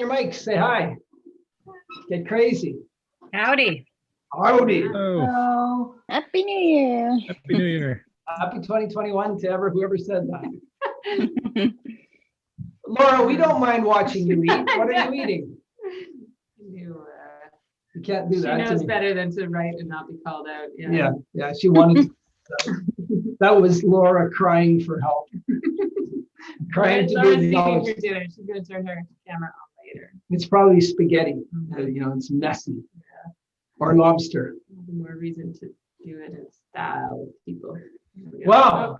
your mics. Say hi. Get crazy. Howdy. Howdy. Oh, Happy New Year. Happy New Year. Happy 2021 to whoever said that. Laura, we don't mind watching you eat. What are you eating? You can't do that. she knows better than to write and not be called out. Yeah. She wanted. That was Laura crying for help. Crying to be Laura's leaving acknowledged. for dinner. She's going to turn her camera off later. It's probably spaghetti. It's messy. Yeah. Or lobster. More reason to do it in style with people. Wow.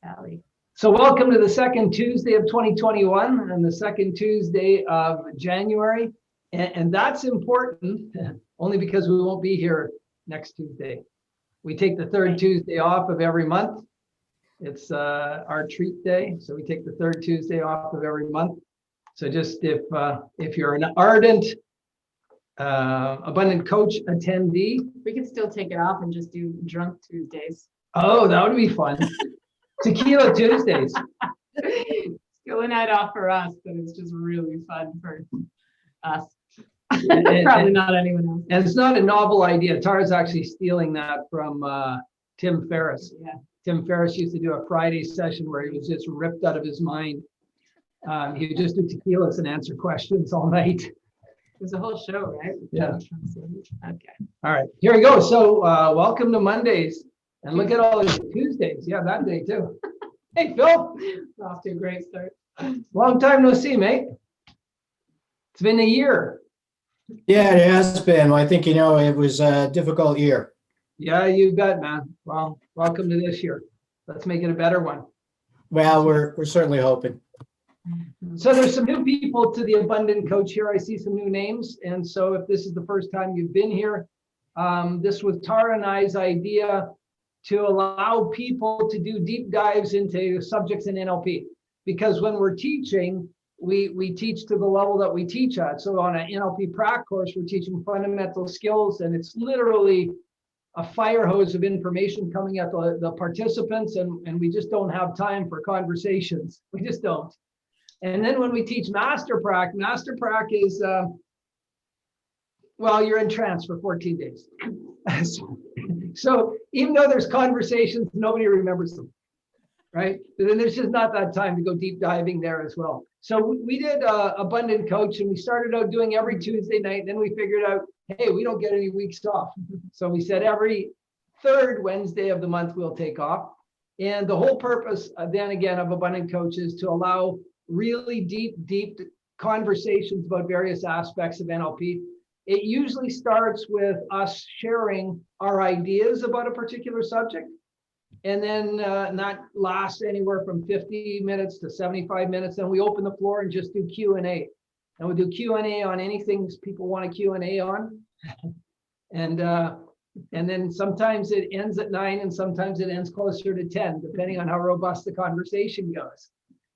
Sally. So welcome to the second Tuesday of 2021 and the second Tuesday of January. And that's important only because we won't be here next Tuesday. We take the third Tuesday off of every month. It's our treat day. So we take the third Tuesday off of every month. So just if you're an ardent Abundant Coach attendee. We could still take it off and just do drunk Tuesdays. Oh, that would be fun. Tequila Tuesdays. Still a night off for us, but it's just really fun for us. Probably not anyone else. And it's not a novel idea. Tara's actually stealing that from Tim Ferriss. Yeah. Tim Ferriss used to do a Friday session where he was just ripped out of his mind. He would just do tequilas and answer questions all night. It was a whole show, right? Yeah. Okay. All right, here we go. So welcome to Mondays. And look at all these Tuesdays. Yeah, that day too. Hey, Phil. We're off to a great start. Long time no see, mate. It's been a year. Yeah, it has been. I think, it was a difficult year. Yeah, you bet, man. Well, welcome to this year. Let's make it a better one. Well, we're certainly hoping. So there's some new people to the Abundant Coach here. I see some new names. And so if this is the first time you've been here, this was Tara and I's idea to allow people to do deep dives into subjects in NLP. Because when we're teaching, we teach to the level that we teach at. So on an NLP prac course, we're teaching fundamental skills, and it's literally a fire hose of information coming at the participants, and we just don't have time for conversations. We just don't. And then when we teach master prac is, well, you're in trance for 14 days. So even though there's conversations, nobody remembers them, right? Then there's just not that time to go deep diving there as well. So we did Abundant Coach, and we started out doing every Tuesday night. Then we figured out, hey, we don't get any weeks off. So we said every third Wednesday of the month we'll take off. And the whole purpose then again of Abundant Coach is to allow really deep conversations about various aspects of NLP. It usually starts with us sharing our ideas about a particular subject. And then that lasts anywhere from 50 minutes to 75 minutes. Then we open the floor and just do Q&A. And we'll do Q&A on anything people want a Q&A on. And then sometimes it ends at 9 and sometimes it ends closer to 10, depending on how robust the conversation goes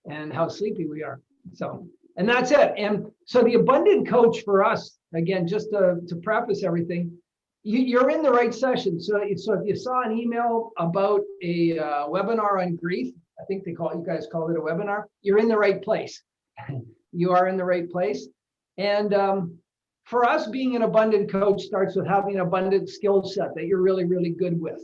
and how sleepy we are. So, and that's it. And so the Abundant Coach for us, again, just to preface everything, you're in the right session. So if you saw an email about a webinar on grief, I think you guys call it a webinar, you're in the right place. You are in the right place. And for us, being an Abundant Coach starts with having an abundant skill set that you're really, really good with.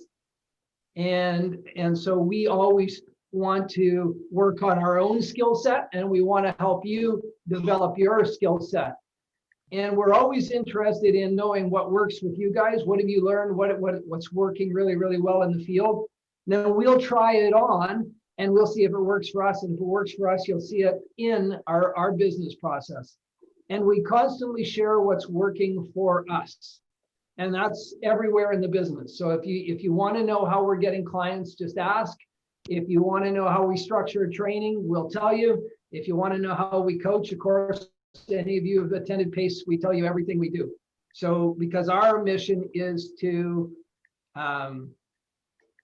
And so we always want to work on our own skill set, and we want to help you develop your skill set. And we're always interested in knowing what works with you guys. What have you learned? What's working really, really well in the field? Then we'll try it on and we'll see if it works for us. And if it works for us, you'll see it in our business process. And we constantly share what's working for us. And that's everywhere in the business. So if you want to know how we're getting clients, just ask. If you want to know how we structure a training, we'll tell you. If you want to know how we coach, of course, any of you have attended PACE, we tell you everything we do. So because our mission is to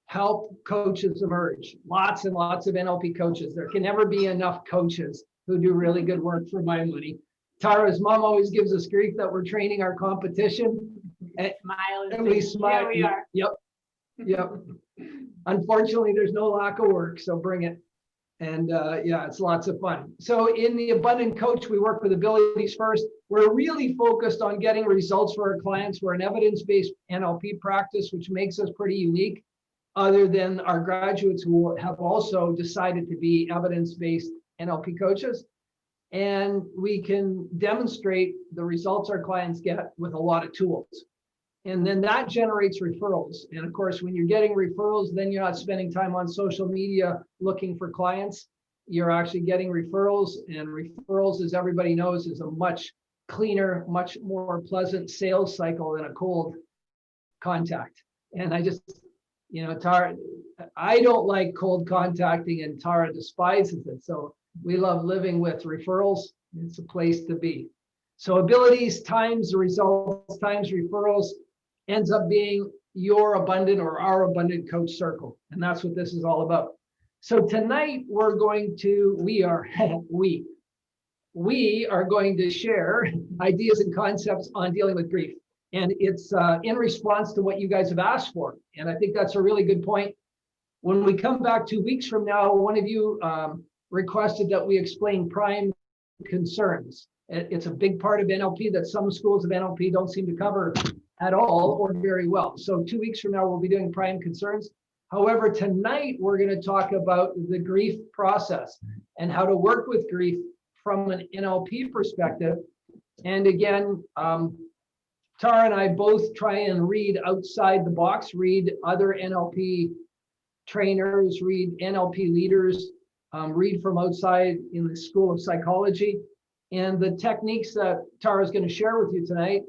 help coaches emerge. Lots and lots of NLP coaches. There can never be enough coaches who do really good work for my money. Tara's mom always gives us grief that we're training our competition. And we smile. Yeah, we are. Yep. Unfortunately, there's no lack of work, so bring it. And yeah, it's lots of fun. So in the Abundant Coach, we work with abilities first. We're really focused on getting results for our clients. We're an evidence-based NLP practice, which makes us pretty unique, other than our graduates who have also decided to be evidence-based NLP coaches. And we can demonstrate the results our clients get with a lot of tools. And then that generates referrals. And of course, when you're getting referrals, then you're not spending time on social media looking for clients. You're actually getting referrals. And referrals, as everybody knows, is a much cleaner, much more pleasant sales cycle than a cold contact. And I just, Tara, I don't like cold contacting, and Tara despises it. So we love living with referrals. It's a place to be. So abilities times the results times referrals ends up being your abundant or our abundant coach circle. And that's what this is all about. So tonight we are going to share ideas and concepts on dealing with grief. And it's in response to what you guys have asked for. And I think that's a really good point. When we come back 2 weeks from now, one of you requested that we explain prime concerns. It's a big part of NLP that some schools of NLP don't seem to cover at all or very well. So 2 weeks from now, we'll be doing prime concerns. However, tonight, we're going to talk about the grief process and how to work with grief from an NLP perspective. And again, Tara and I both try and read outside the box, read other NLP trainers, read NLP leaders, read from outside in the School of Psychology. And the techniques that Tara is going to share with you tonight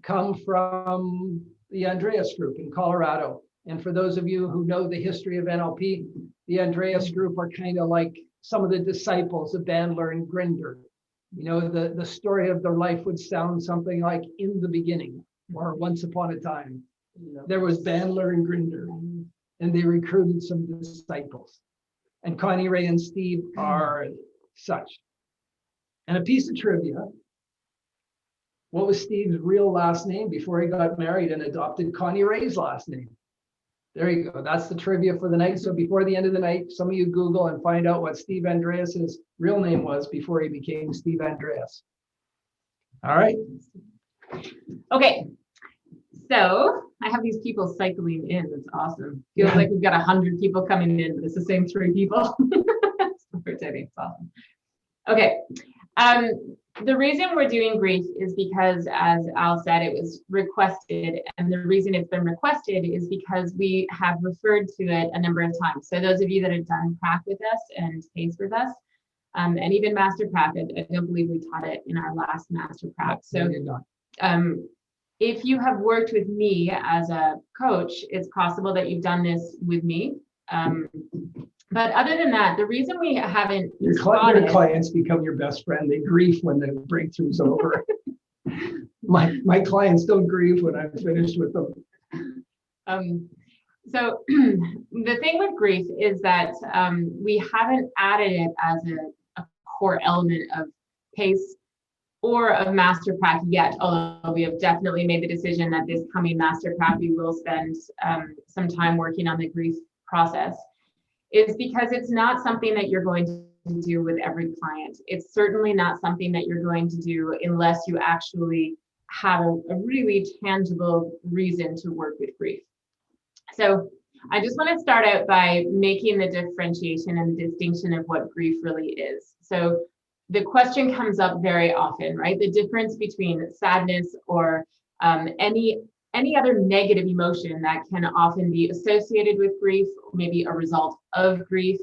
come from the Andreas group in Colorado. And for those of you who know the history of NLP, the Andreas group are kind of like some of the disciples of Bandler and Grinder. The story of their life would sound something like in the beginning or once upon a time. There was Bandler and Grinder, and they recruited some disciples. And Connirae and Steve are such. And a piece of trivia, what was Steve's real last name before he got married and adopted Connirae's last name? There you go. That's the trivia for the night. So before the end of the night, some of you Google and find out what Steve Andreas's real name was before he became Steve Andreas. All right. Okay. So I have these people cycling in. That's awesome. Feels like we've got 100 people coming in, but it's the same 3 people. It's rotating. It's awesome. Okay. The reason we're doing grief is because, as Al said, it was requested. And the reason it's been requested is because we have referred to it a number of times. So those of you that have done prac with us and PACE with us, and even master prac, I don't believe we taught it in our last master prac. So if you have worked with me as a coach, it's possible that you've done this with me. But other than that, the reason we haven't your clients become your best friend. They grieve when the breakthrough's over. My clients don't grieve when I'm finished with them. So the thing with grief is that we haven't added it as a core element of PACE or of master prac yet, although we have definitely made the decision that this coming master prac we will spend some time working on the grief process. Is because it's not something that you're going to do with every client. It's certainly not something that you're going to do unless you actually have a really tangible reason to work with grief. So I just want to start out by making the differentiation and the distinction of what grief really is. So the question comes up very often, right? The difference between sadness or any other negative emotion that can often be associated with grief, maybe a result of grief.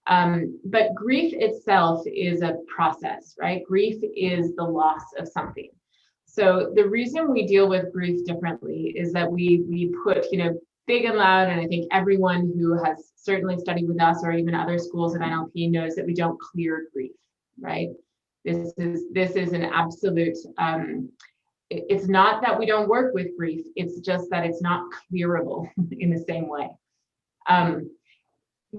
But grief itself is a process, right? Grief is the loss of something. So the reason we deal with grief differently is that we put, big and loud, and I think everyone who has certainly studied with us or even other schools of NLP knows that we don't clear grief, right? This is an absolute, it's not that we don't work with grief, it's just that it's not clearable in the same way.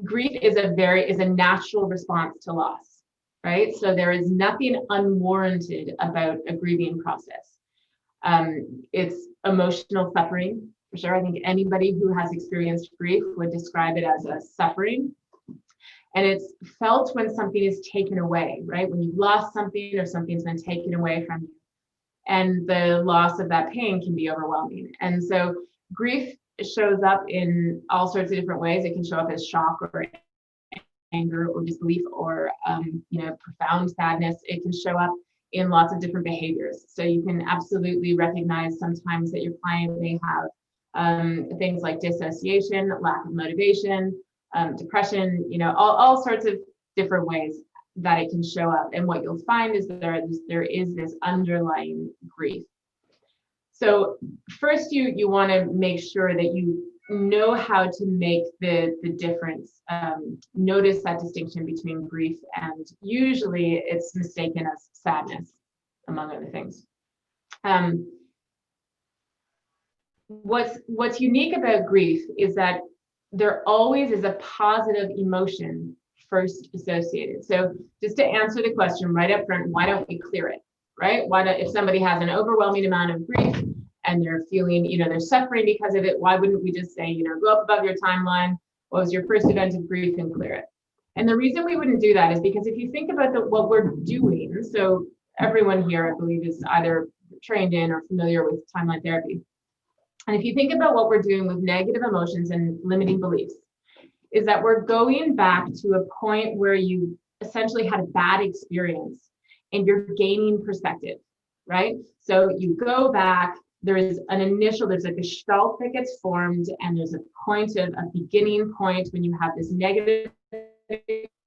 Grief is a natural response to loss, right? So there is nothing unwarranted about a grieving process. It's emotional suffering, for sure. I think anybody who has experienced grief would describe it as a suffering. And it's felt when something is taken away, right? When you've lost something or something's been taken away from you. And the loss of that pain can be overwhelming. And so grief shows up in all sorts of different ways. It can show up as shock or anger or disbelief or profound sadness. It can show up in lots of different behaviors. So you can absolutely recognize sometimes that your client may have things like dissociation, lack of motivation, depression, all sorts of different ways that it can show up. And what you'll find is that there is this underlying grief. So first, you want to make sure that you know how to make the difference, notice that distinction between grief, and usually it's mistaken as sadness, among other things. What's unique about grief is that there always is a positive emotion first associated. So just to answer the question right up front, why don't we clear it, right? If somebody has an overwhelming amount of grief and they're feeling, they're suffering because of it, why wouldn't we just say, go up above your timeline, what was your first event of grief, and clear it? And the reason we wouldn't do that is because if you think about what we're doing, so everyone here, I believe, is either trained in or familiar with timeline therapy. And if you think about what we're doing with negative emotions and limiting beliefs, is that we're going back to a point where you essentially had a bad experience and you're gaining perspective, right? So you go back, there's a gestalt that gets formed, and there's a beginning point when you have this negative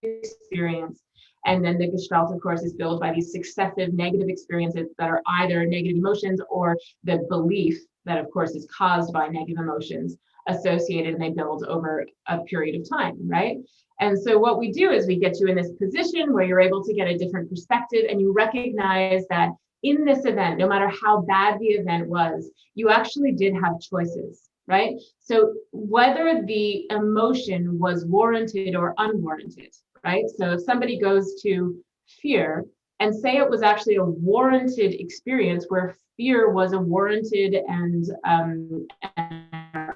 experience. And then the gestalt, of course, is built by these successive negative experiences that are either negative emotions or the belief that, of course, is caused by negative emotions associated, and they build over a period of time, right? And so what we do is we get you in this position where you're able to get a different perspective, and you recognize that in this event, no matter how bad the event was, you actually did have choices, right? So whether the emotion was warranted or unwarranted, right? So if somebody goes to fear and say it was actually a warranted experience where fear was a warranted and a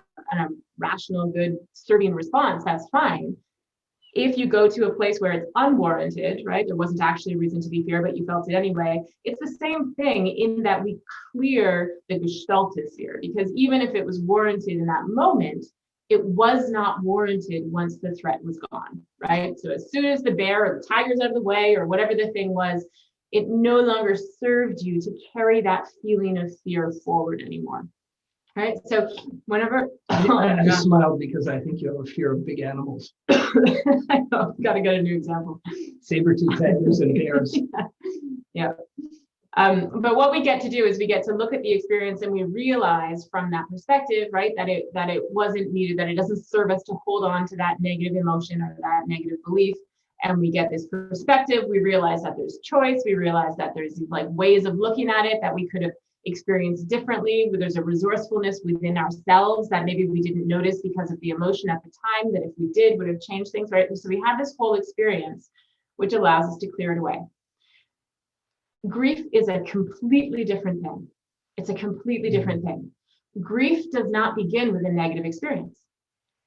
rational, good, serving response, that's fine. If you go to a place where it's unwarranted, right, there wasn't actually a reason to be fear, but you felt it anyway, it's the same thing in that we clear the gestaltis here, because even if it was warranted in that moment, it was not warranted once the threat was gone, right? So as soon as the bear or the tiger's out of the way or whatever the thing was, it no longer served you to carry that feeling of fear forward anymore. Right. So whenever I smiled because I think you have a fear of big animals. I know, gotta get a new example. Saber-toothed tigers and bears. Yeah. But what we get to do is we get to look at the experience, and we realize from that perspective, right, that it wasn't needed, that it doesn't serve us to hold on to that negative emotion or that negative belief. And we get this perspective. We realize that there's choice. We realize that there's like ways of looking at it that we could have experienced differently. There's a resourcefulness within ourselves that maybe we didn't notice because of the emotion at the time, that if we did would have changed things, right? So we have this whole experience, which allows us to clear it away. Grief is a completely different thing. It's a completely different thing. Grief does not begin with a negative experience,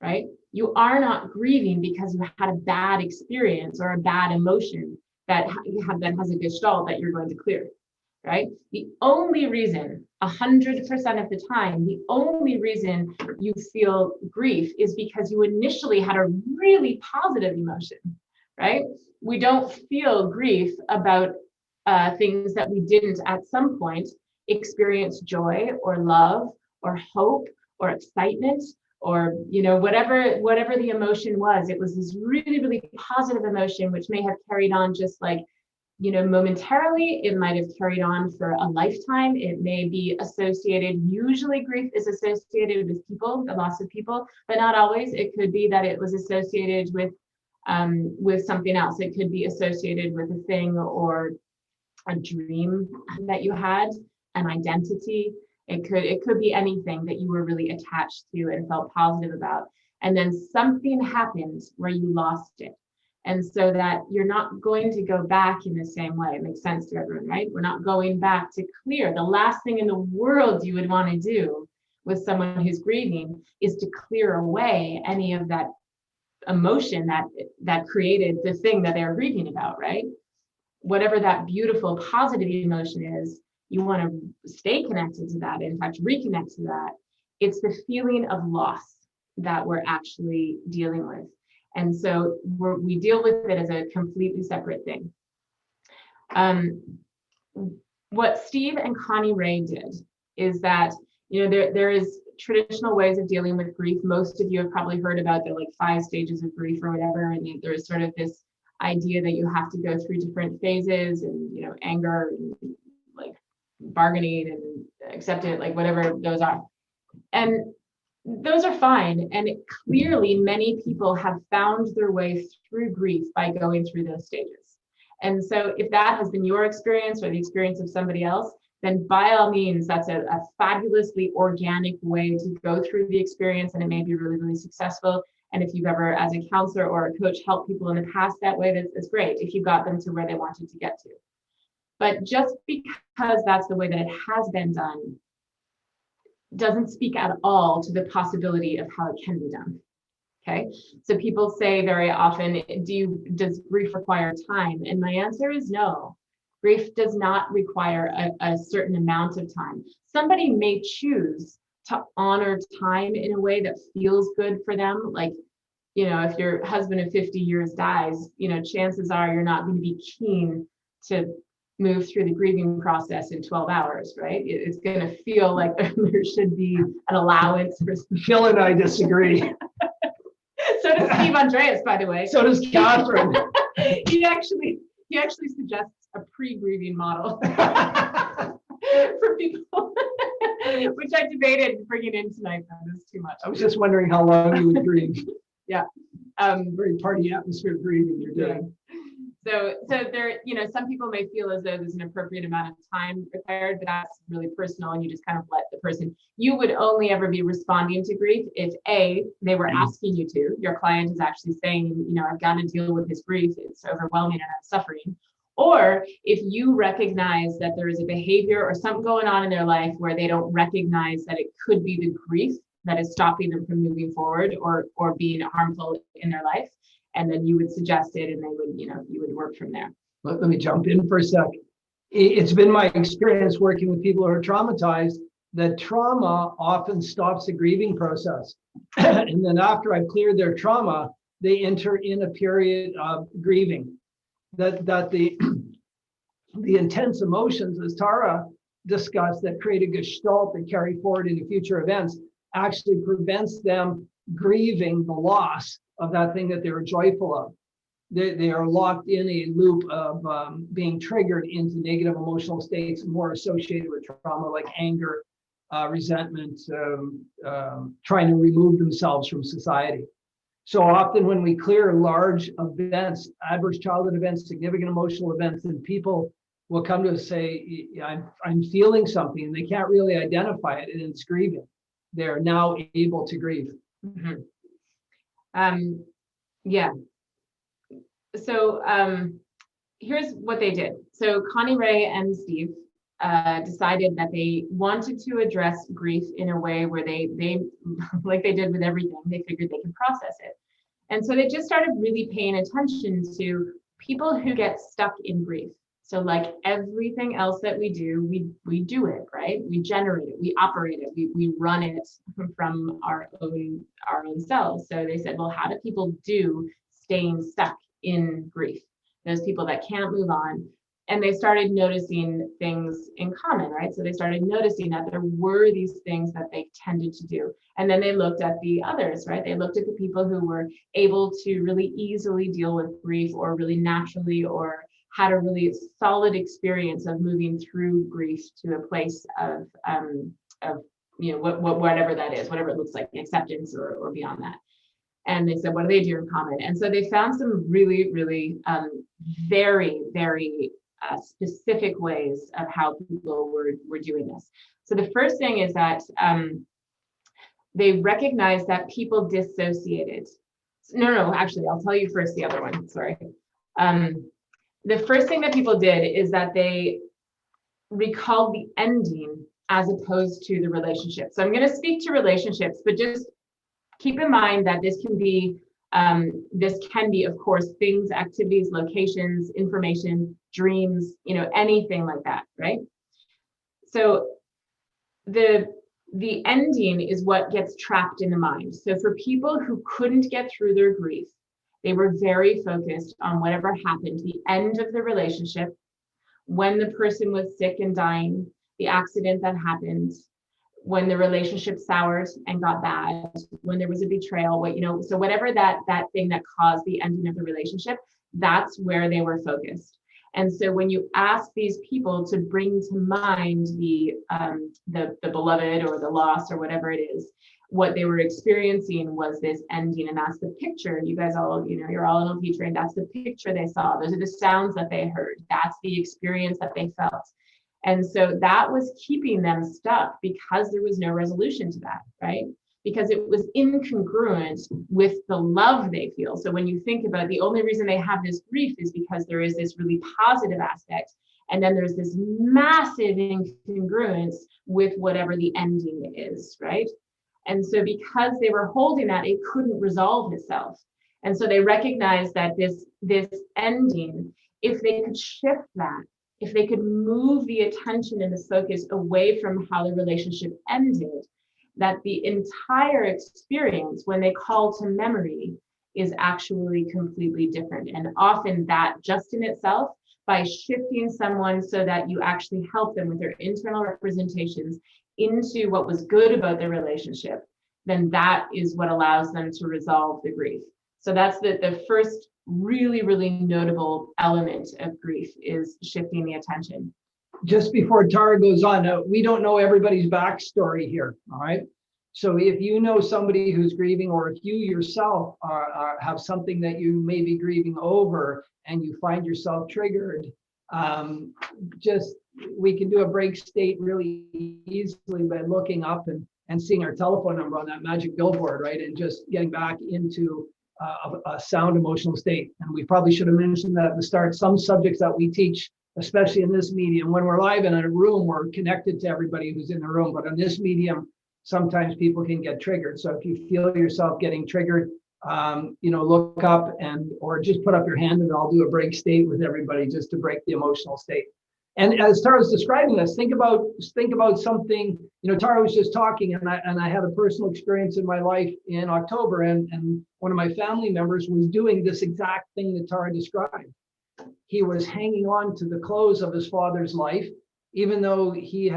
right? You are not grieving because you had a bad experience or a bad emotion that has a gestalt that you're going to clear. Right? The only reason, 100% of the time, the only reason you feel grief is because you initially had a really positive emotion, right? We don't feel grief about things that we didn't at some point experience joy or love or hope or excitement or, whatever the emotion was. It was this really, really positive emotion, which may have carried on just like, momentarily. It might have carried on for a lifetime. It may be associated, usually grief is associated with people, the loss of people, but not always. It could be that it was associated with something else. It could be associated with a thing or a dream that you had, an identity. It could be anything that you were really attached to and felt positive about. And then something happened where you lost it. And so that you're not going to go back in the same way. It makes sense to everyone, right? We're not going back to clear. The last thing in the world you would want to do with someone who's grieving is to clear away any of that emotion that created the thing that they're grieving about, right? Whatever that beautiful positive emotion is, you want to stay connected to that, in fact reconnect to that. It's the feeling of loss that we're actually dealing with, and so we deal with it as a completely separate thing. What Steve and Connirae did is that, there is traditional ways of dealing with grief. Most of you have probably heard about the 5 stages of grief or whatever, and there's sort of this idea that you have to go through different phases, and anger and bargaining and accepting it, whatever those are, and those are fine. And clearly many people have found their way through grief by going through those stages. And so if that has been your experience or the experience of somebody else, then by all means, that's a fabulously organic way to go through the experience, and it may be really, really successful. And if you've ever, as a counselor or a coach, helped people in the past that way, that's great if you got them to where they wanted to get to. But just because that's the way that it has been done doesn't speak at all to the possibility of how it can be done. Okay, so people say very often, does grief require time? And my answer is no. Grief does not require a certain amount of time. Somebody may choose to honor time in a way that feels good for them. If your husband of 50 years dies, chances are you're not going to be keen to move through the grieving process in 12 hours, right? It's going to feel like there should be an allowance for. Phil and I disagree. So does Steve Andreas, by the way. So does Catherine. He actually suggests a pre-grieving model for people, which I debated bringing in tonight. That was too much. I was just wondering how long you would grieve. Yeah. Very party atmosphere grieving you're doing. So there, some people may feel as though there's an appropriate amount of time required, but that's really personal, and you just kind of let the person. You would only ever be responding to grief if they were asking you to. Your client is actually saying, I've got to deal with this grief. It's overwhelming and I'm suffering. Or if you recognize that there is a behavior or something going on in their life where they don't recognize that it could be the grief that is stopping them from moving forward or being harmful in their life. And then you would suggest it, and they would, you would work from there. Let me jump in for a sec. It's been my experience working with people who are traumatized that trauma often stops the grieving process. And then after I've cleared their trauma, they enter in a period of grieving. That the intense emotions, as Tara discussed, that create a gestalt that carry forward into future events actually prevents them grieving the loss of that thing that they were joyful of. They are locked in a loop of being triggered into negative emotional states more associated with trauma, like anger, resentment, trying to remove themselves from society. So often when we clear large events, adverse childhood events, significant emotional events, then people will come to us say, I'm feeling something, and they can't really identify it, and it's grieving. They're now able to grieve. Mm-hmm. Yeah. So here's what they did. So Connirae and Steve decided that they wanted to address grief in a way where they like they did with everything, they figured they could process it. And so they just started really paying attention to people who get stuck in grief. So like everything else that we do, we do it, right? We generate it, we operate it, we run it from our own selves. So they said, well, how do people do staying stuck in grief? Those people that can't move on. And they started noticing things in common, right? So they started noticing that there were these things that they tended to do. And then they looked at the others, right? They looked at the people who were able to really easily deal with grief, or really naturally, or had a really solid experience of moving through grief to a place of whatever that is, whatever it looks like, acceptance or beyond that. And they said, what do they do in common? And so they found some really, really very, very specific ways of how people were doing this. So the first thing is that they recognized that people dissociated. No, actually, I'll tell you first the other one, sorry. The first thing that people did is that they recalled the ending as opposed to the relationship. So I'm going to speak to relationships, but just keep in mind that this can be This can be, of course, things, activities, locations, information, dreams, anything like that, right? So the ending is what gets trapped in the mind. So for people who couldn't get through their grief, they were very focused on whatever happened, the end of the relationship, when the person was sick and dying, the accident that happened, when the relationship soured and got bad, when there was a betrayal, so whatever that thing that caused the ending of the relationship, that's where they were focused. And so when you ask these people to bring to mind the beloved or the loss or whatever it is, what they were experiencing was this ending. And that's the picture. You guys all, you're all NLP trained. That's the picture they saw. Those are the sounds that they heard. That's the experience that they felt. And so that was keeping them stuck because there was no resolution to that, right? Because it was incongruent with the love they feel. So when you think about the only reason they have this grief is because there is this really positive aspect. And then there's this massive incongruence with whatever the ending is, right? And so because they were holding that, it couldn't resolve itself. And so they recognized that this ending, if they could shift that, if they could move the attention and the focus away from how the relationship ended, that the entire experience, when they call to memory, is actually completely different. And often that just in itself, by shifting someone so that you actually help them with their internal representations into what was good about their relationship, then that is what allows them to resolve the grief. So that's the first really, really notable element of grief, is shifting the attention. Just before Tara goes on, we don't know everybody's backstory here, all right? So if you know somebody who's grieving, or if you yourself have something that you may be grieving over and you find yourself triggered, we can do a break state really easily by looking up and seeing our telephone number on that magic billboard, right? And just getting back into a sound emotional state. And we probably should have mentioned that at the start. Some subjects that we teach, especially in this medium, when we're live in a room, we're connected to everybody who's in the room. But in this medium, sometimes people can get triggered. So if you feel yourself getting triggered, look up or just put up your hand, and I'll do a break state with everybody just to break the emotional state. And as Tara was describing this, think about something. Tara was just talking, and I had a personal experience in my life in October, and one of my family members was doing this exact thing that Tara described. He was hanging on to the close of his father's life, even though he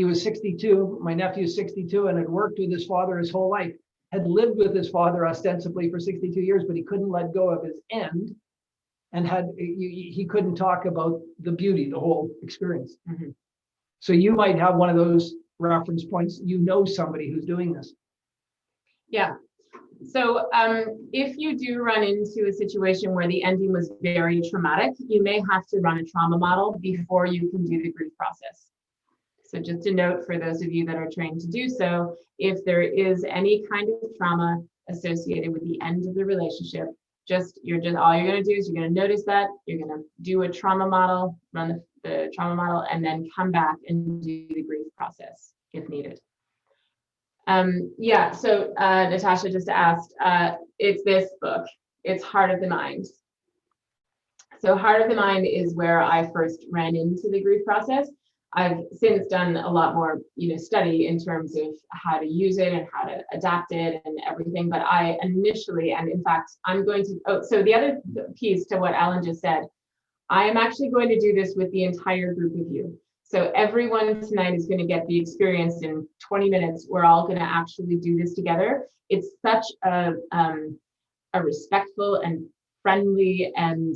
was 62. My nephew's 62 and had worked with his father his whole life, had lived with his father ostensibly for 62 years, but he couldn't let go of his end. And he couldn't talk about the beauty, the whole experience. Mm-hmm. So you might have one of those reference points. Somebody who's doing this. Yeah. So if you do run into a situation where the ending was very traumatic, you may have to run a trauma model before you can do the grief process. So just a note for those of you that are trained to do so, if there is any kind of trauma associated with the end of the relationship, all you're going to do is you're going to notice that, you're going to do a trauma model, run the trauma model, and then come back and do the grief process if needed. So Natasha just asked, it's this book, it's Heart of the Mind. So Heart of the Mind is where I first ran into the grief process. I've since done a lot more, study in terms of how to use it and how to adapt it and everything. But I initially, and in fact, I'm going to, so the other piece to what Alan just said, I am actually going to do this with the entire group of you. So everyone tonight is going to get the experience in 20 minutes. We're all going to actually do this together. It's such a respectful and friendly, and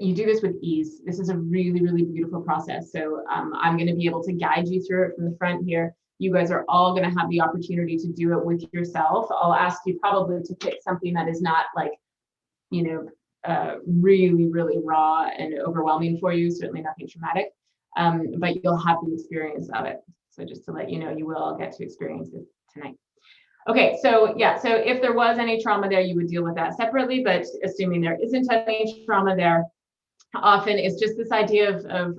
you do this with ease. This is a really, really beautiful process. So I'm going to be able to guide you through it from the front here. You guys are all going to have the opportunity to do it with yourself. I'll ask you probably to pick something that is not like, really, really raw and overwhelming for you. Certainly nothing traumatic, but you'll have the experience of it. So just to let you know, you will all get to experience it tonight. Okay, so if there was any trauma there, you would deal with that separately, but assuming there isn't any trauma there, often it's just this idea of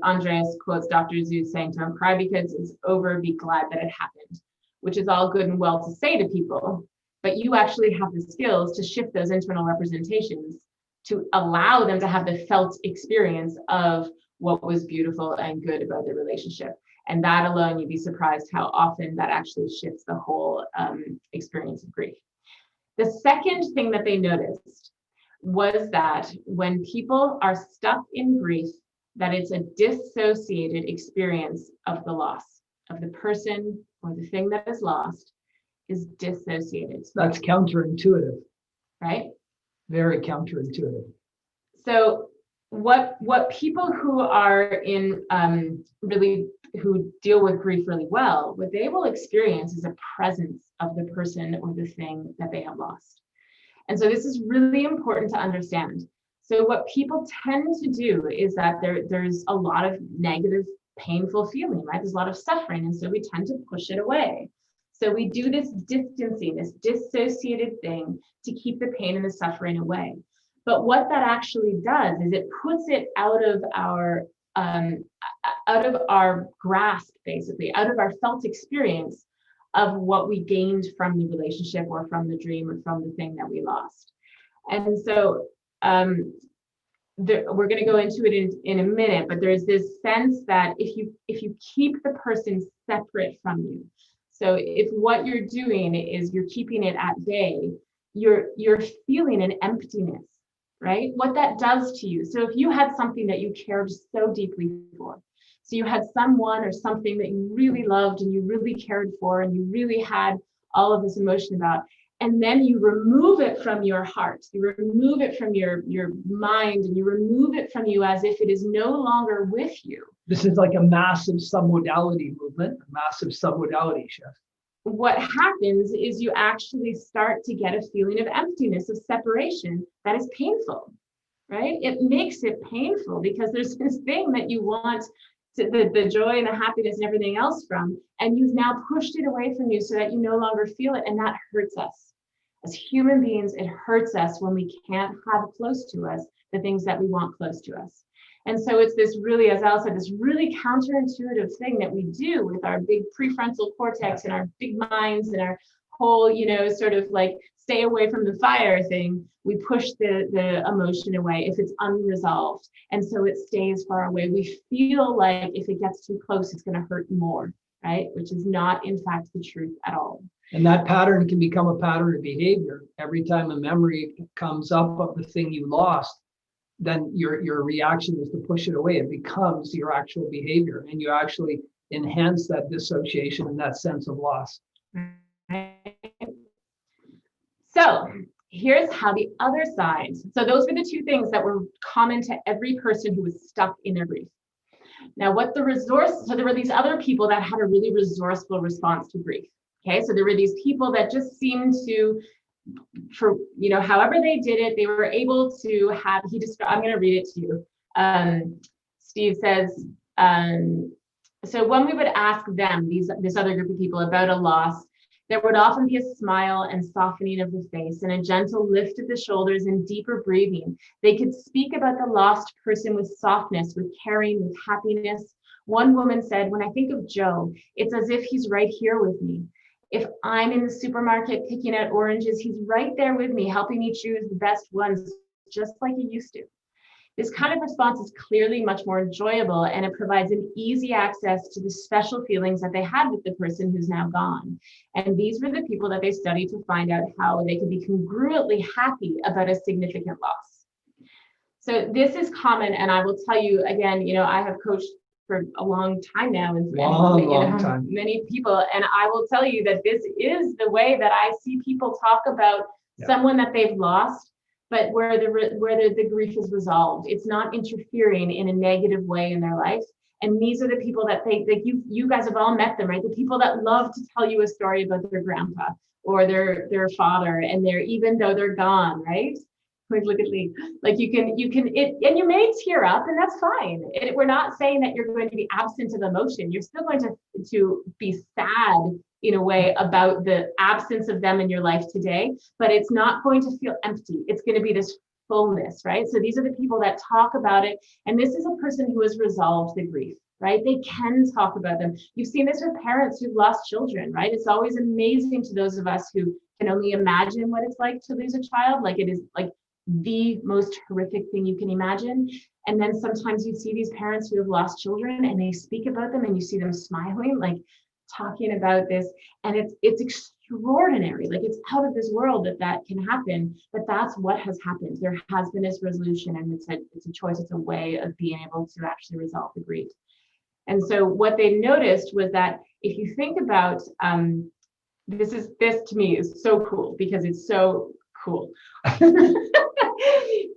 Andreas quotes Dr. Zeus saying, don't cry because it's over, be glad that it happened. which is all good and well to say to people, but you actually have the skills to shift those internal representations to allow them to have the felt experience of what was beautiful and good about the relationship. And that alone, you'd be surprised how often that actually shifts the whole experience of grief. The second thing that they noticed was that when people are stuck in grief, that it's a dissociated experience of the loss of the person or the thing that is lost is dissociated. That's counterintuitive, Right? very counterintuitive. So what people who are in who deal with grief really well, what they will experience is a presence of the person or the thing that they have lost. And so this is really important to understand. So what people tend to do is that there's a lot of negative, painful feeling, right? There's a lot of suffering. And so we tend to push it away. So we do this distancing, this dissociated thing to keep the pain and the suffering away. But what that actually does is it puts it out of our grasp, basically, out of our felt experience of what we gained from the relationship or from the dream or from the thing that we lost. And so we're going to go into it in a minute, but there's this sense that if you keep the person separate from you, so if what you're doing is you're keeping it at bay, you're feeling an emptiness, right? What that does to you. So if you had something that you cared so deeply for, so you had someone or something that you really loved and you really cared for and you really had all of this emotion about, and then you remove it from your heart, you remove it from your mind, and you remove it from you as if it is no longer with you. This is like a massive submodality movement, a massive submodality shift. What happens is you actually start to get a feeling of emptiness, of separation that is painful, right? It makes it painful because there's this thing that you want the joy and the happiness and everything else from, and you've now pushed it away from you so that you no longer feel it, and that hurts us. As human beings, it hurts us when we can't have close to us the things that we want close to us. And so it's this really, as Al said, this really counterintuitive thing that we do with our big prefrontal cortex and our big minds and our whole, sort of like stay away from the fire thing. We push the emotion away if it's unresolved. And so it stays far away. We feel like if it gets too close, it's going to hurt more, right? Which is not, in fact, the truth at all. And that pattern can become a pattern of behavior. Every time a memory comes up of the thing you lost, then your reaction is to push it away. It becomes your actual behavior, and you actually enhance that dissociation and that sense of loss. So here's how the other side. So those were the two things that were common to every person who was stuck in their grief. Now, so there were these other people that had a really resourceful response to grief. Okay, so there were these people that just seemed to, however they did it, they were able to have, I'm going to read it to you. Steve says, so when we would ask them, this other group of people, about a loss, there would often be a smile and softening of the face and a gentle lift of the shoulders and deeper breathing. They could speak about the lost person with softness, with caring, with happiness. One woman said, when I think of Joe, it's as if he's right here with me. If I'm in the supermarket picking out oranges, he's right there with me, helping me choose the best ones, just like he used to. This kind of response is clearly much more enjoyable, and it provides an easy access to the special feelings that they had with the person who's now gone. And these were the people that they studied to find out how they could be congruently happy about a significant loss. So this is common, and I will tell you again, I have coached for a long time now, and long time. Many people, and I will tell you that this is the way that I see people talk about someone that they've lost, but where the grief is resolved. It's not interfering in a negative way in their life. And these are the people that you guys have all met them, right? The people that love to tell you a story about their grandpa or their father, and even though they're gone, right? Like, look at Lee. Like you can, and you may tear up, and that's fine. We're not saying that you're going to be absent of emotion. You're still going to be sad in a way about the absence of them in your life today, but it's not going to feel empty. It's going to be this fullness, right? So these are the people that talk about it. And this is a person who has resolved the grief, right? They can talk about them. You've seen this with parents who've lost children, right? It's always amazing to those of us who can only imagine what it's like to lose a child. Like it is like the most horrific thing you can imagine. And then sometimes you see these parents who have lost children and they speak about them and you see them smiling, like talking about this. And it's extraordinary. Like it's out of this world that can happen, but that's what has happened. There has been this resolution, and it's a choice. It's a way of being able to actually resolve the grief. And so what they noticed was that if you think about, this to me is so cool because it's so cool.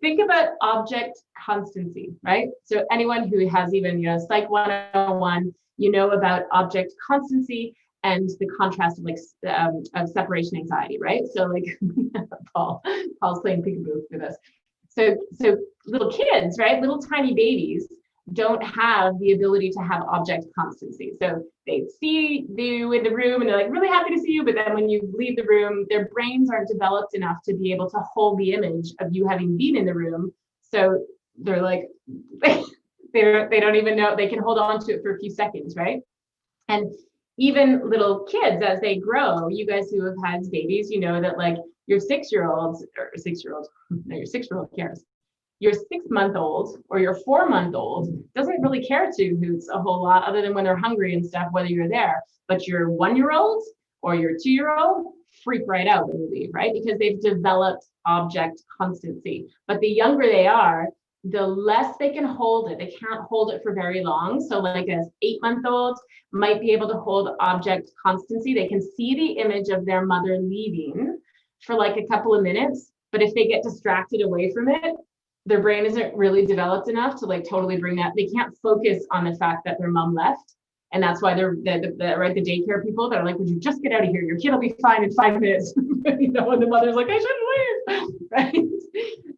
Think about object constancy, right? So anyone who has even, Psych 101, about object constancy and the contrast of of separation anxiety, right? So like Paul's playing peekaboo with us. So little kids, right? Little tiny babies don't have the ability to have object constancy. So they see you in the room and they're like really happy to see you, but then when you leave the room, their brains aren't developed enough to be able to hold the image of you having been in the room. So they're like, they don't even know, they can hold on to it for a few seconds, right? And even little kids, as they grow, you guys who have had babies, you know that like your 6-year-olds, no, your 6-year-old cares. Your 6-month-old or your 4-month-old doesn't really care to hoots a whole lot other than when they're hungry and stuff, whether you're there. But your 1-year-old or your 2-year-old freak right out when you leave, right? Because they've developed object constancy. But the younger they are, the less they can hold it. They can't hold it for very long. So like an 8-month-old might be able to hold object constancy. They can see the image of their mother leaving for like a couple of minutes. But if they get distracted away from it, their brain isn't really developed enough to like totally bring that. They can't focus on the fact that their mom left. And that's why they're the daycare people that are like, would you just get out of here? Your kid will be fine in 5 minutes. And the mother's like, I shouldn't leave, right?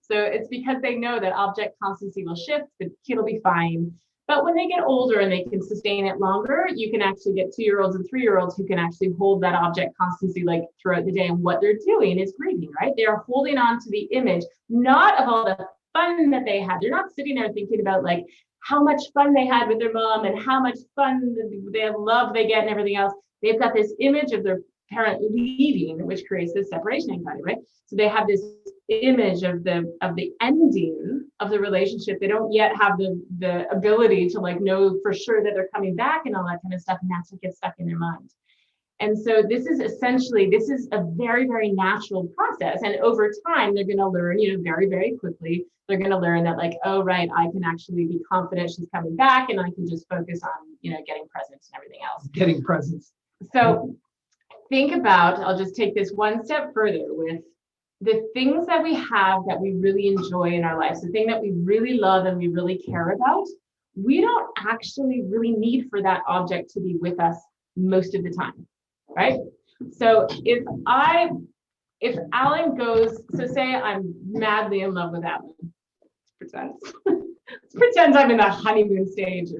So it's because they know that object constancy will shift, the kid will be fine. But when they get older and they can sustain it longer, you can actually get 2-year-olds and 3-year-olds who can actually hold that object constancy like throughout the day. And what they're doing is grieving, right? They are holding on to the image, not of all the fun that they had. They're not sitting there thinking about like how much fun they had with their mom and how much fun they love they get and everything else. They've got this image of their parent leaving, which creates this separation anxiety, right? So they have this image of the ending of the relationship. They don't yet have the ability to like know for sure that they're coming back and all that kind of stuff, and that's what gets stuck in their mind. And so this is a very, very natural process. And over time, they're going to learn, very, very quickly, they're going to learn that like, oh, right, I can actually be confident she's coming back and I can just focus on, getting presents and everything else. Getting presents. So think about, I'll just take this one step further with the things that we have that we really enjoy in our lives, the thing that we really love and we really care about. We don't actually really need for that object to be with us most of the time. Right? So if Alan goes, so say I'm madly in love with Alan. Let's pretend I'm in that honeymoon stage,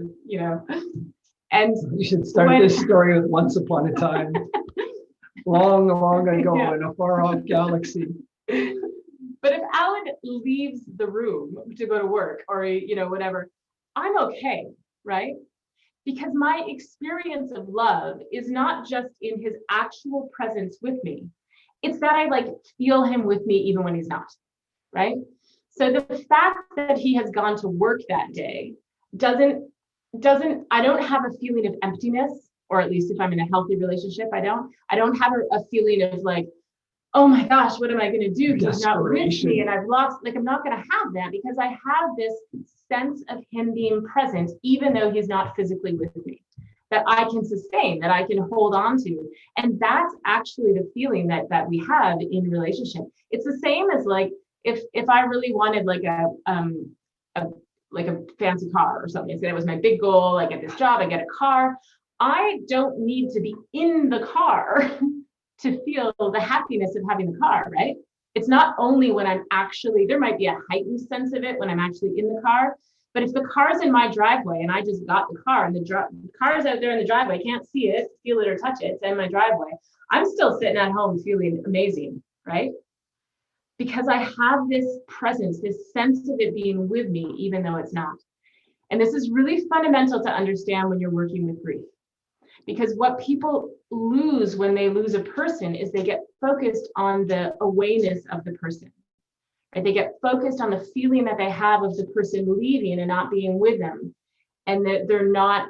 and You should start this story with once upon a time, long, long ago in a far off galaxy. But if Alan leaves the room to go to work or, whatever, I'm okay, right? Because my experience of love is not just in his actual presence with me. It's that I like feel him with me even when he's not, right? So the fact that he has gone to work that day I don't have a feeling of emptiness, or at least if I'm in a healthy relationship, I don't have a feeling of like, oh my gosh, what am I going to do? He's not with me and I've lost, like, I'm not going to have that because I have this sense of him being present, even though he's not physically with me, that I can sustain, that I can hold on to. And that's actually the feeling that we have in relationship. It's the same as like, if I really wanted like a fancy car or something, so that was my big goal, I get this job, I get a car. I don't need to be in the car to feel the happiness of having the car, right? It's not only when I'm actually, there might be a heightened sense of it when I'm actually in the car, but if the car's in my driveway and I just got the car and the car's out there in the driveway, I can't see it, feel it or touch it, it's in my driveway, I'm still sitting at home feeling amazing, right? because I have this presence, this sense of it being with me, even though it's not. And this is really fundamental to understand when you're working with grief. Because what people lose when they lose a person is they get focused on the awareness of the person. Right? They get focused on the feeling that they have of the person leaving and not being with them. And that they're not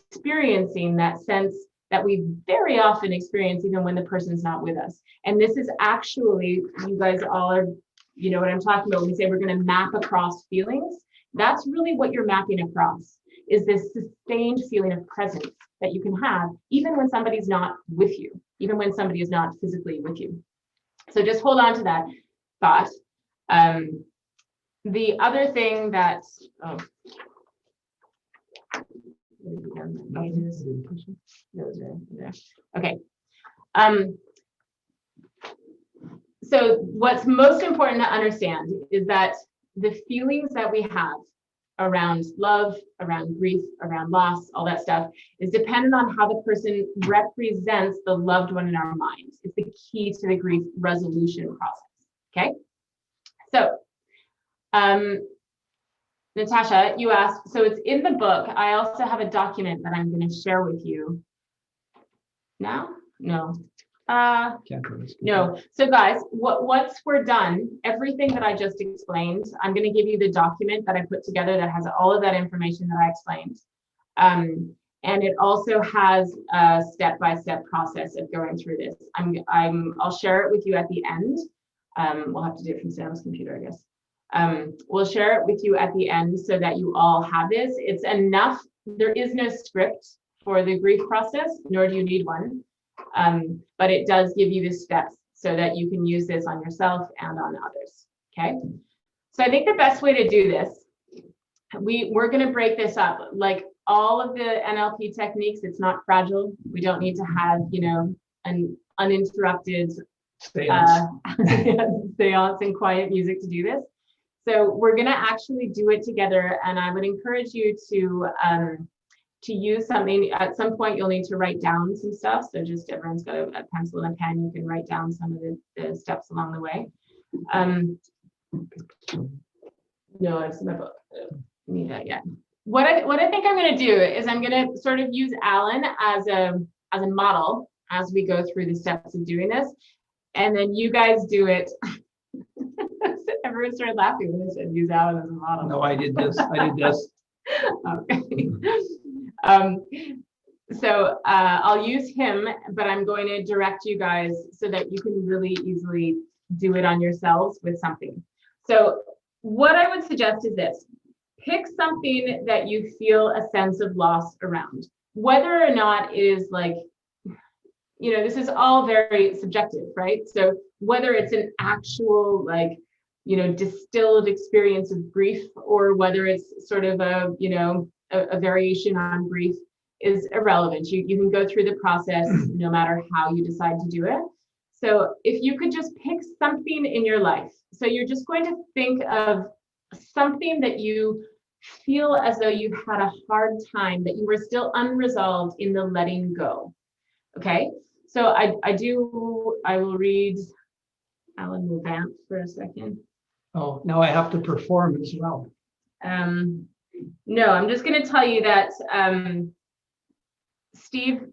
experiencing that sense that we very often experience even when the person's not with us. And this is actually, you guys all are, you know what I'm talking about when we say we're going to map across feelings. That's really what you're mapping across, is this sustained feeling of presence that you can have even when somebody's not with you, even when somebody is not physically with you. So just hold on to that thought. The other thing that, those are there. Okay. So what's most important to understand is that the feelings that we have around love, around grief, around loss, all that stuff is dependent on how the person represents the loved one in our minds. It's the key to the grief resolution process. Okay. So, Natasha, you asked, so it's in the book. I also have a document that I'm going to share with you now. No. No. So guys, once we're done, everything that I just explained, I'm going to give you the document that I put together that has all of that information that I explained. And it also has a step-by-step process of going through this. I'll share it with you at the end. We'll have to do it from Sam's computer, I guess. We'll share it with you at the end so that you all have this. It's enough. There is no script for the grief process, nor do you need one. But it does give you the steps so that you can use this on yourself and on others. Okay. So I think the best way to do this, we're going to break this up like all of the NLP techniques. It's not fragile. We don't need to have, an uninterrupted seance and quiet music to do this. So we're going to actually do it together. And I would encourage you to use something. At some point, you'll need to write down some stuff. So just everyone's got a pencil and a pen. You can write down some of the steps along the way. No, it's in the book. I don't need that yet. What I think I'm going to do is I'm going to sort of use Alan as a model as we go through the steps of doing this. And then you guys do it. Everyone started laughing when I said use Alan as a model. No, I did this. Okay. So I'll use him, but I'm going to direct you guys so that you can really easily do it on yourselves with something. So what I would suggest is this: pick something that you feel a sense of loss around, whether or not it is like, this is all very subjective, right? So whether it's an actual distilled experience of grief, or whether it's sort of a variation on grief, is irrelevant. You can go through the process no matter how you decide to do it. So if you could just pick something in your life. So you're just going to think of something that you feel as though you had a hard time, that you were still unresolved in the letting go. Okay. So I will read. Alan will vamp for a second. Oh, now I have to perform as well. No, I'm just going to tell you that Steve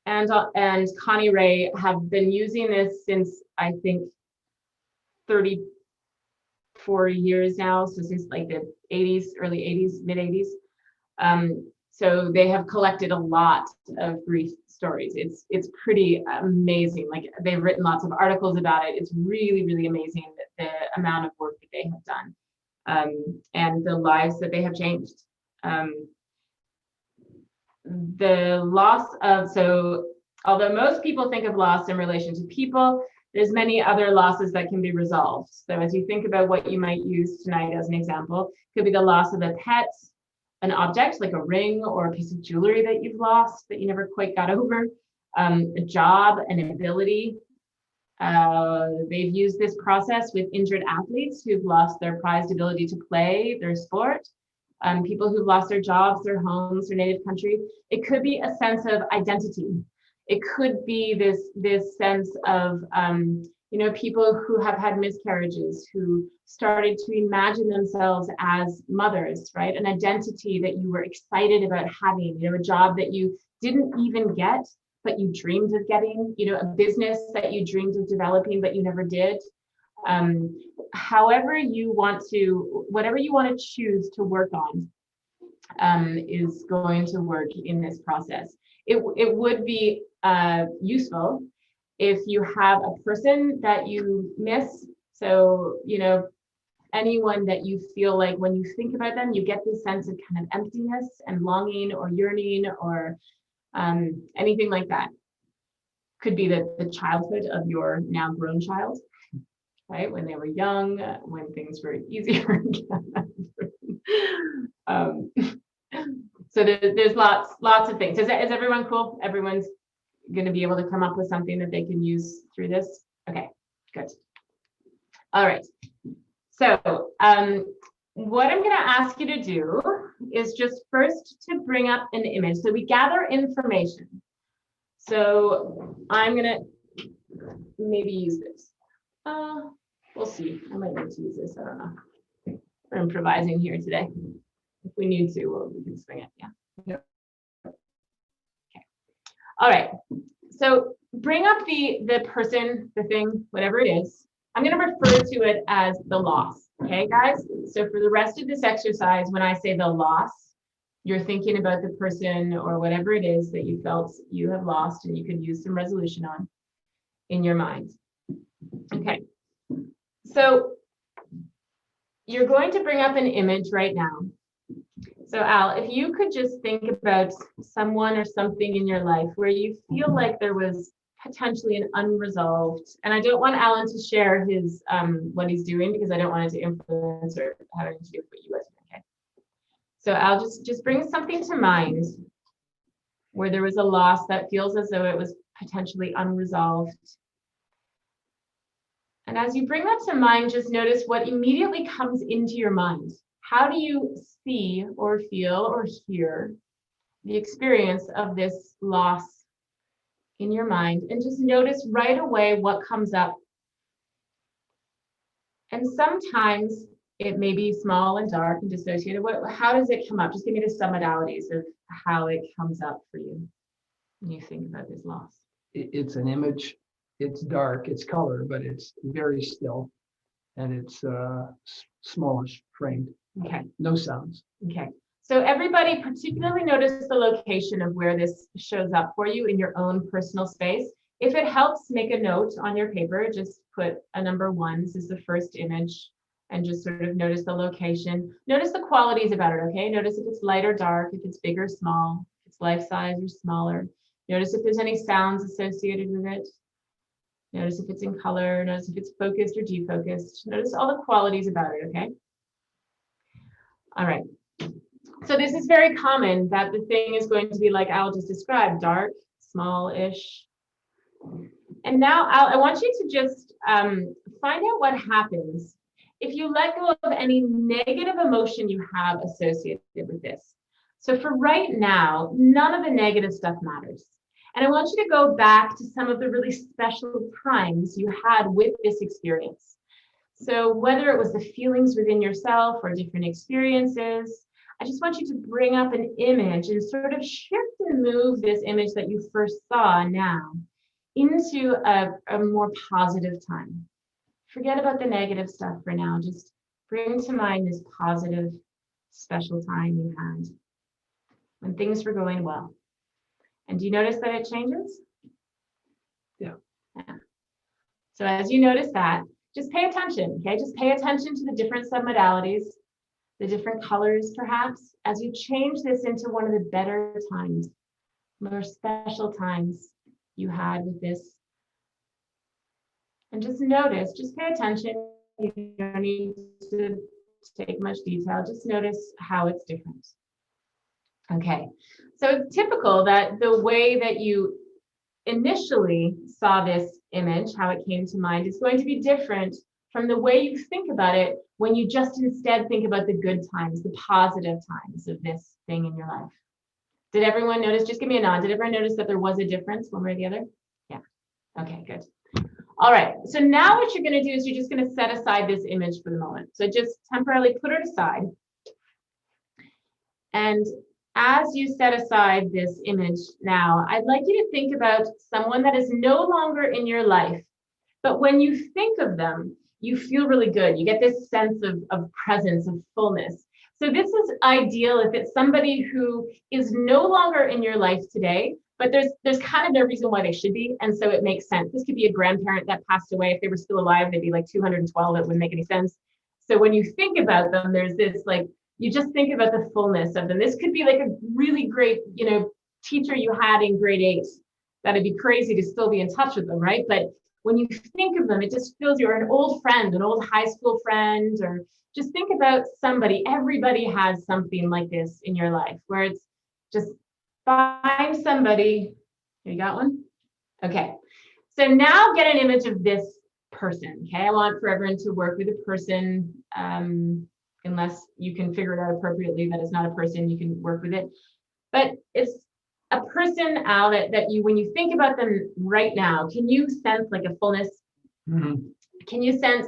and Connirae have been using this since, I think, 34 years now. So since like the 80s, early 80s, mid 80s. So they have collected a lot of grief stories. It's pretty amazing. Like, they've written lots of articles about it. It's really, really amazing the amount of work that they have done, and the lives that they have changed. The loss of, so although most people think of loss in relation to people, there's many other losses that can be resolved. So as you think about what you might use tonight as an example, could be the loss of a pet, an object like a ring or a piece of jewelry that you've lost that you never quite got over, a job, an ability. They've used this process with injured athletes who've lost their prized ability to play their sport, people who've lost their jobs, their homes, their native country. It could be a sense of identity. It could be this sense of People who have had miscarriages, who started to imagine themselves as mothers, right? An identity that you were excited about having, a job that you didn't even get, but you dreamed of getting, a business that you dreamed of developing, but you never did. Whatever you want to choose to work on is going to work in this process. It would be useful if you have a person that you miss. So, anyone that you feel like when you think about them, you get this sense of kind of emptiness and longing or yearning or anything like that. Could be the childhood of your now grown child, right? When they were young, when things were easier. So there's lots of things. Is everyone cool? Everyone's going to be able to come up with something that they can use through this? Okay, good. All right. So what I'm going to ask you to do is just first to bring up an image. So we gather information. So I'm going to maybe use this. We'll see. I might need to use this. I don't know. We're improvising here today. If we need to, we can swing it. Yeah. Yep. Okay. All right. So bring up the person, the thing, whatever it is. I'm going to refer to it as the loss. Okay, guys? So for the rest of this exercise, when I say the loss, you're thinking about the person or whatever it is that you felt you have lost and you could use some resolution on in your mind. Okay. So you're going to bring up an image right now. So Al, if you could just think about someone or something in your life where you feel like there was potentially an unresolved, and I don't want Alan to share his what he's doing because I don't want it to influence or have anything to do with what you guys do, okay? So Al, just bring something to mind where there was a loss that feels as though it was potentially unresolved. And as you bring that to mind, just notice what immediately comes into your mind. How do you see or feel or hear the experience of this loss in your mind? And just notice right away what comes up. And sometimes it may be small and dark and dissociated. How does it come up? Just give me the submodalities of how it comes up for you when you think about this loss. It's an image. It's dark. It's color, but it's very still, and it's smallish framed. Okay. No sounds. Okay. So everybody particularly notice the location of where this shows up for you in your own personal space. If it helps, make a note on your paper. Just put a number 1. This is the first image. And just sort of notice the location. Notice the qualities about it, okay? Notice if it's light or dark, if it's big or small, if it's life size or smaller. Notice if there's any sounds associated with it. Notice if it's in color. Notice if it's focused or defocused. Notice all the qualities about it, okay? All right. So this is very common that the thing is going to be like Al just described, dark, small-ish. And now Al, I want you to just find out what happens if you let go of any negative emotion you have associated with this. So for right now, none of the negative stuff matters. And I want you to go back to some of the really special times you had with this experience. So whether it was the feelings within yourself or different experiences, I just want you to bring up an image and sort of shift and move this image that you first saw now into a more positive time. Forget about the negative stuff for now. Just bring to mind this positive, special time you had when things were going well. And do you notice that it changes? Yeah. So as you notice that, just pay attention, okay? Just pay attention to the different submodalities, the different colors perhaps, as you change this into one of the better times, more special times you had with this. And just notice, just pay attention. You don't need to take much detail, just notice how it's different. Okay, so it's typical that the way that you initially saw this image, how it came to mind, is going to be different from the way you think about it when you just instead think about the good times, the positive times of this thing in your life. Did everyone notice? Just give me a nod. Did everyone notice that there was a difference one way or the other? Yeah. Okay, good. All right, so now what you're going to do is you're just going to set aside this image for the moment. So just temporarily put it aside. And as you set aside this image now, I'd like you to think about someone that is no longer in your life. But when you think of them, you feel really good. You get this sense of presence, of fullness. So this is ideal if it's somebody who is no longer in your life today, but there's kind of no reason why they should be. And so it makes sense. This could be a grandparent that passed away. If they were still alive, they'd be like 212. It wouldn't make any sense. So when you think about them, there's this like, you just think about the fullness of them. This could be like a really great, teacher you had in grade 8. That'd be crazy to still be in touch with them, right? But when you think of them, it just feels you're an old friend, an old high school friend, or just think about somebody. Everybody has something like this in your life where it's just find somebody. You got one? Okay. So now get an image of this person. Okay. I want for everyone to work with a person. Unless you can figure it out appropriately that it's not a person, you can work with it. But it's a person, Al, that you, when you think about them right now, can you sense like a fullness? Mhm. Can you sense,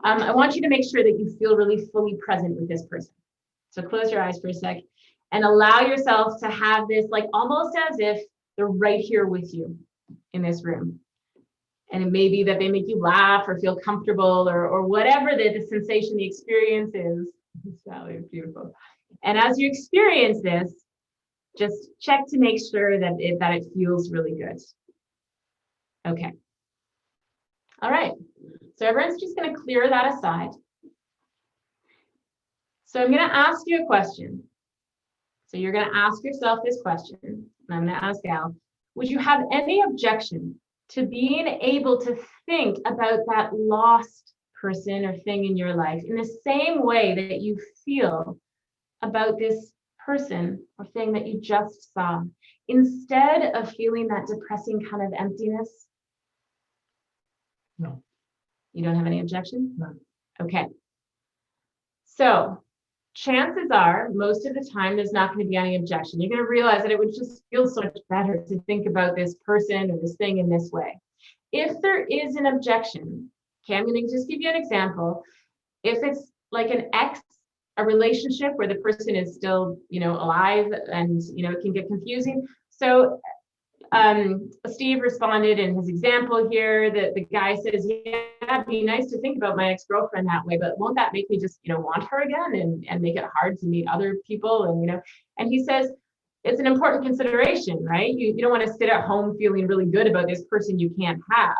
I want you to make sure that you feel really fully present with this person. So close your eyes for a sec and allow yourself to have this like almost as if they're right here with you in this room. And it may be that they make you laugh or feel comfortable or whatever the sensation, the experience is. Sally, it's beautiful. And as you experience this, just check to make sure that it feels really good. Okay. All right. So everyone's just going to clear that aside. So I'm going to ask you a question. So you're going to ask yourself this question, and I'm going to ask Al, would you have any objection to being able to think about that lost person or thing in your life in the same way that you feel about this person or thing that you just saw, instead of feeling that depressing kind of emptiness? No. You don't have any objection? No. Okay. So chances are, most of the time, there's not going to be any objection. You're going to realize that it would just feel so much better to think about this person or this thing in this way. If there is an objection, okay, I'm going to just give you an example. If it's like an ex, a relationship where the person is still, alive and, it can get confusing. So Steve responded in his example here that the guy says, yeah, it'd be nice to think about my ex-girlfriend that way, but won't that make me just, want her again and make it hard to meet other people? And he says, it's an important consideration, right? You don't want to sit at home feeling really good about this person you can't have.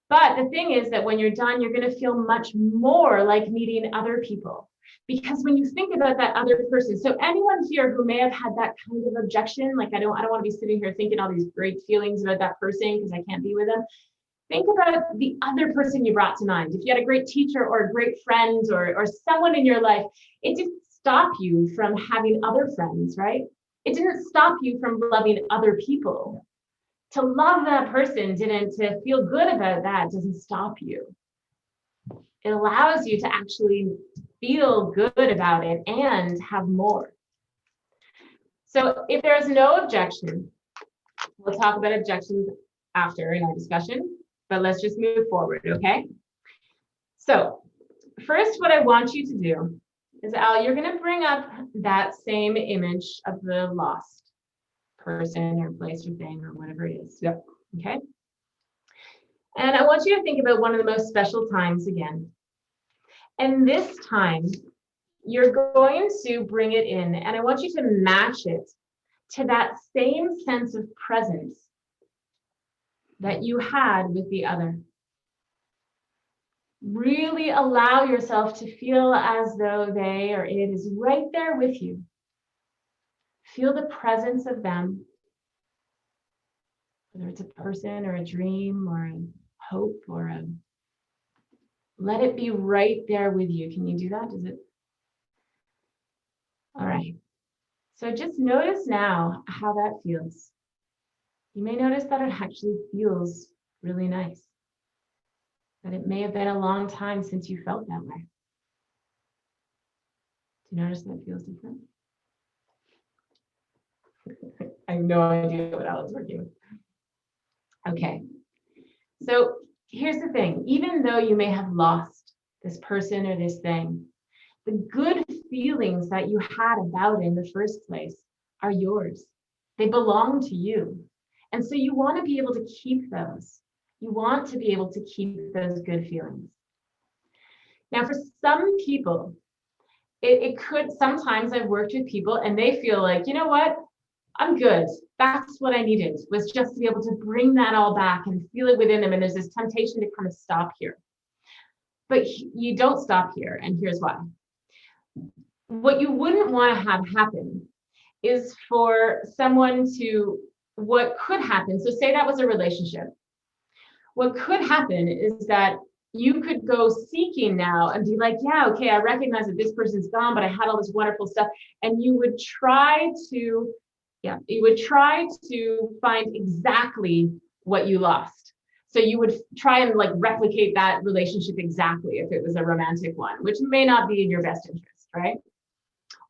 But the thing is that when you're done, you're going to feel much more like meeting other people. Because when you think about that other person, so anyone here who may have had that kind of objection, like I don't want to be sitting here thinking all these great feelings about that person because I can't be with them. Think about the other person you brought to mind. If you had a great teacher or a great friend or someone in your life, it didn't stop you from having other friends, right? It didn't stop you from loving other people. To love that person to feel good about that doesn't stop you. It allows you to actually feel good about it and have more. So if there's no objection, we'll talk about objections after in our discussion, but let's just move forward, okay? So first, what I want you to do is, Al, you're going to bring up that same image of the lost person or place or thing or whatever it is. Yep. Okay. And I want you to think about one of the most special times again. And this time, you're going to bring it in, and I want you to match it to that same sense of presence that you had with the other. Really allow yourself to feel as though they or it is right there with you. Feel the presence of them, whether it's a person or a dream or a hope or let it be right there with you. Can you do that? Does it? All right. So just notice now how that feels. You may notice that it actually feels really nice. That it may have been a long time since you felt that way. Do you notice that feels different? I have no idea what Alan's working with. Okay. So here's the thing, even though you may have lost this person or this thing, the good feelings that you had about it in the first place are yours. They belong to you. And so you want to be able to keep those. You want to be able to keep those good feelings. Now, for some people, it could, sometimes I've worked with people and they feel like, you know what? I'm good. That's what I needed, was just to be able to bring that all back and feel it within them. And there's this temptation to kind of stop here. But you don't stop here. And here's why. What you wouldn't want to have happen is for someone to, what could happen, so say that was a relationship. What could happen is that you could go seeking now and be like, yeah, okay, I recognize that this person's gone, but I had all this wonderful stuff. And you would try to, find exactly what you lost. So you would try and like replicate that relationship exactly if it was a romantic one, which may not be in your best interest, right?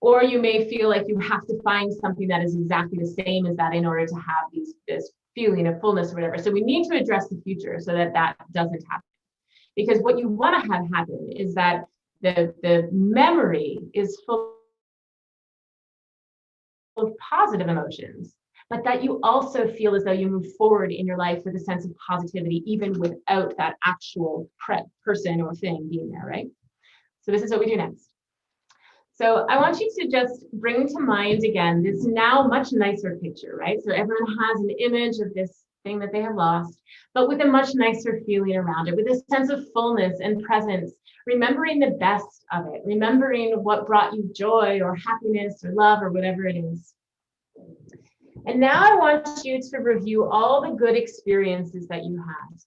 Or you may feel like you have to find something that is exactly the same as that in order to have this feeling of fullness or whatever. So we need to address the future so that that doesn't happen. Because what you want to have happen is that the memory is full of positive emotions, but that you also feel as though you move forward in your life with a sense of positivity, even without that actual person or thing being there, right? So this is what we do next. So I want you to just bring to mind again this now much nicer picture, right? So everyone has an image of this thing that they have lost, but with a much nicer feeling around it, with a sense of fullness and presence, remembering the best of it, remembering what brought you joy or happiness or love or whatever it is. And now I want you to review all the good experiences that you had.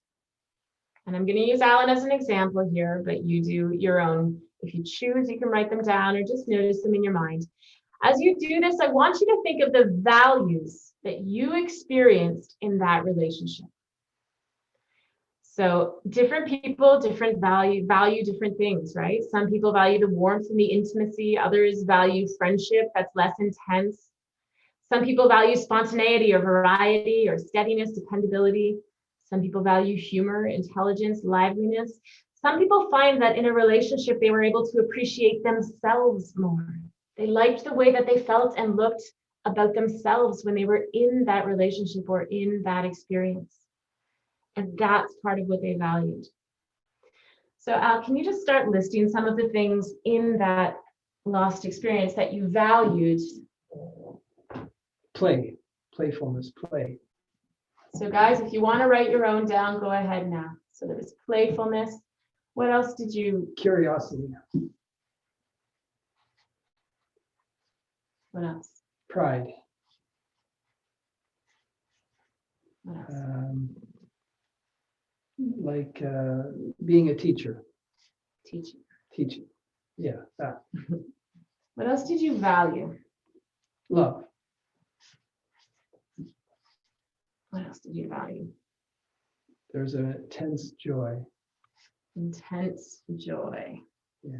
And I'm going to use Alan as an example here, but you do your own. If you choose, you can write them down or just notice them in your mind. As you do this, I want you to think of the values that you experienced in that relationship. So different people, different value different things, right? Some people value the warmth and the intimacy. Others value friendship that's less intense. Some people value spontaneity or variety or steadiness, dependability. Some people value humor, intelligence, liveliness. Some people find that in a relationship, they were able to appreciate themselves more. They liked the way that they felt and looked about themselves when they were in that relationship or in that experience. And that's part of what they valued. So Al, can you just start listing some of the things in that lost experience that you valued? Play, playfulness, play. So guys, if you want to write your own down, go ahead now. So there was playfulness. What else did you? Curiosity. What else? Pride. What else? Being a teacher. Teaching. Yeah, that. What else did you value? Love. What else did you value? There's an intense joy. Intense joy. Yeah.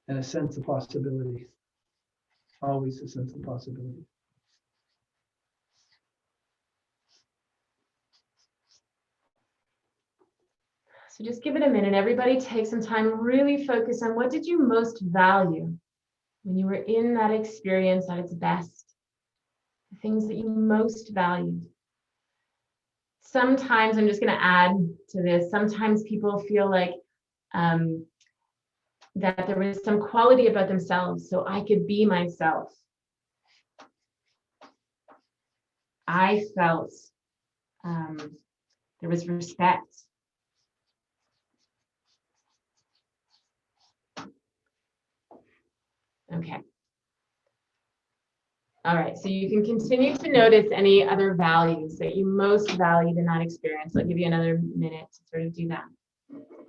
And a sense of possibility. Always a sense of possibility. So just give it a minute. Everybody take some time, really focus on what did you most value when you were in that experience at its best? The things that you most valued. Sometimes, I'm just going to add to this, sometimes people feel like that there was some quality about themselves, so I could be myself. I felt there was respect. Okay. All right, so you can continue to notice any other values that you most valued in that experience. I'll give you another minute to sort of do that.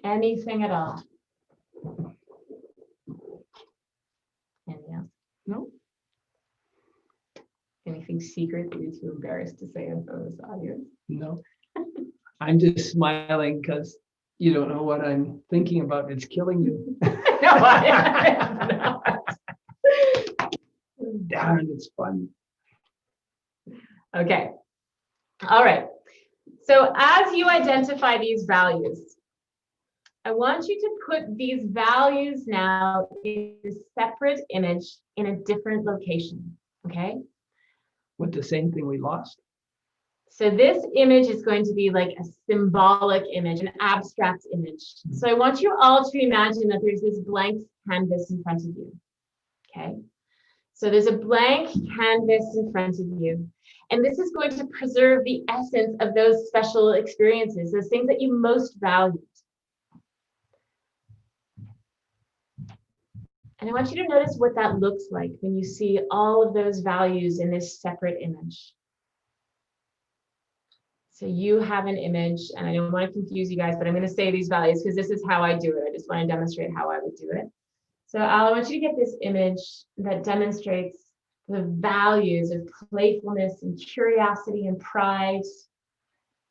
Anything at all. Anything else? No. Anything secret that you're too embarrassed to say in front of this audience? No. I'm just smiling because you don't know what I'm thinking about. It's killing you. No, I not. Darn, it's fun. Okay. All right. So as you identify these values, I want you to put these values now in a separate image in a different location, okay? With the same thing we lost. So this image is going to be like a symbolic image, an abstract image. So I want you all to imagine that there's this blank canvas in front of you, okay? So there's a blank canvas in front of you. And this is going to preserve the essence of those special experiences, those things that you most valued. And I want you to notice what that looks like when you see all of those values in this separate image. So you have an image, and I don't want to confuse you guys, but I'm going to say these values because this is how I do it. I just want to demonstrate how I would do it. So Al, I want you to get this image that demonstrates the values of playfulness and curiosity and pride.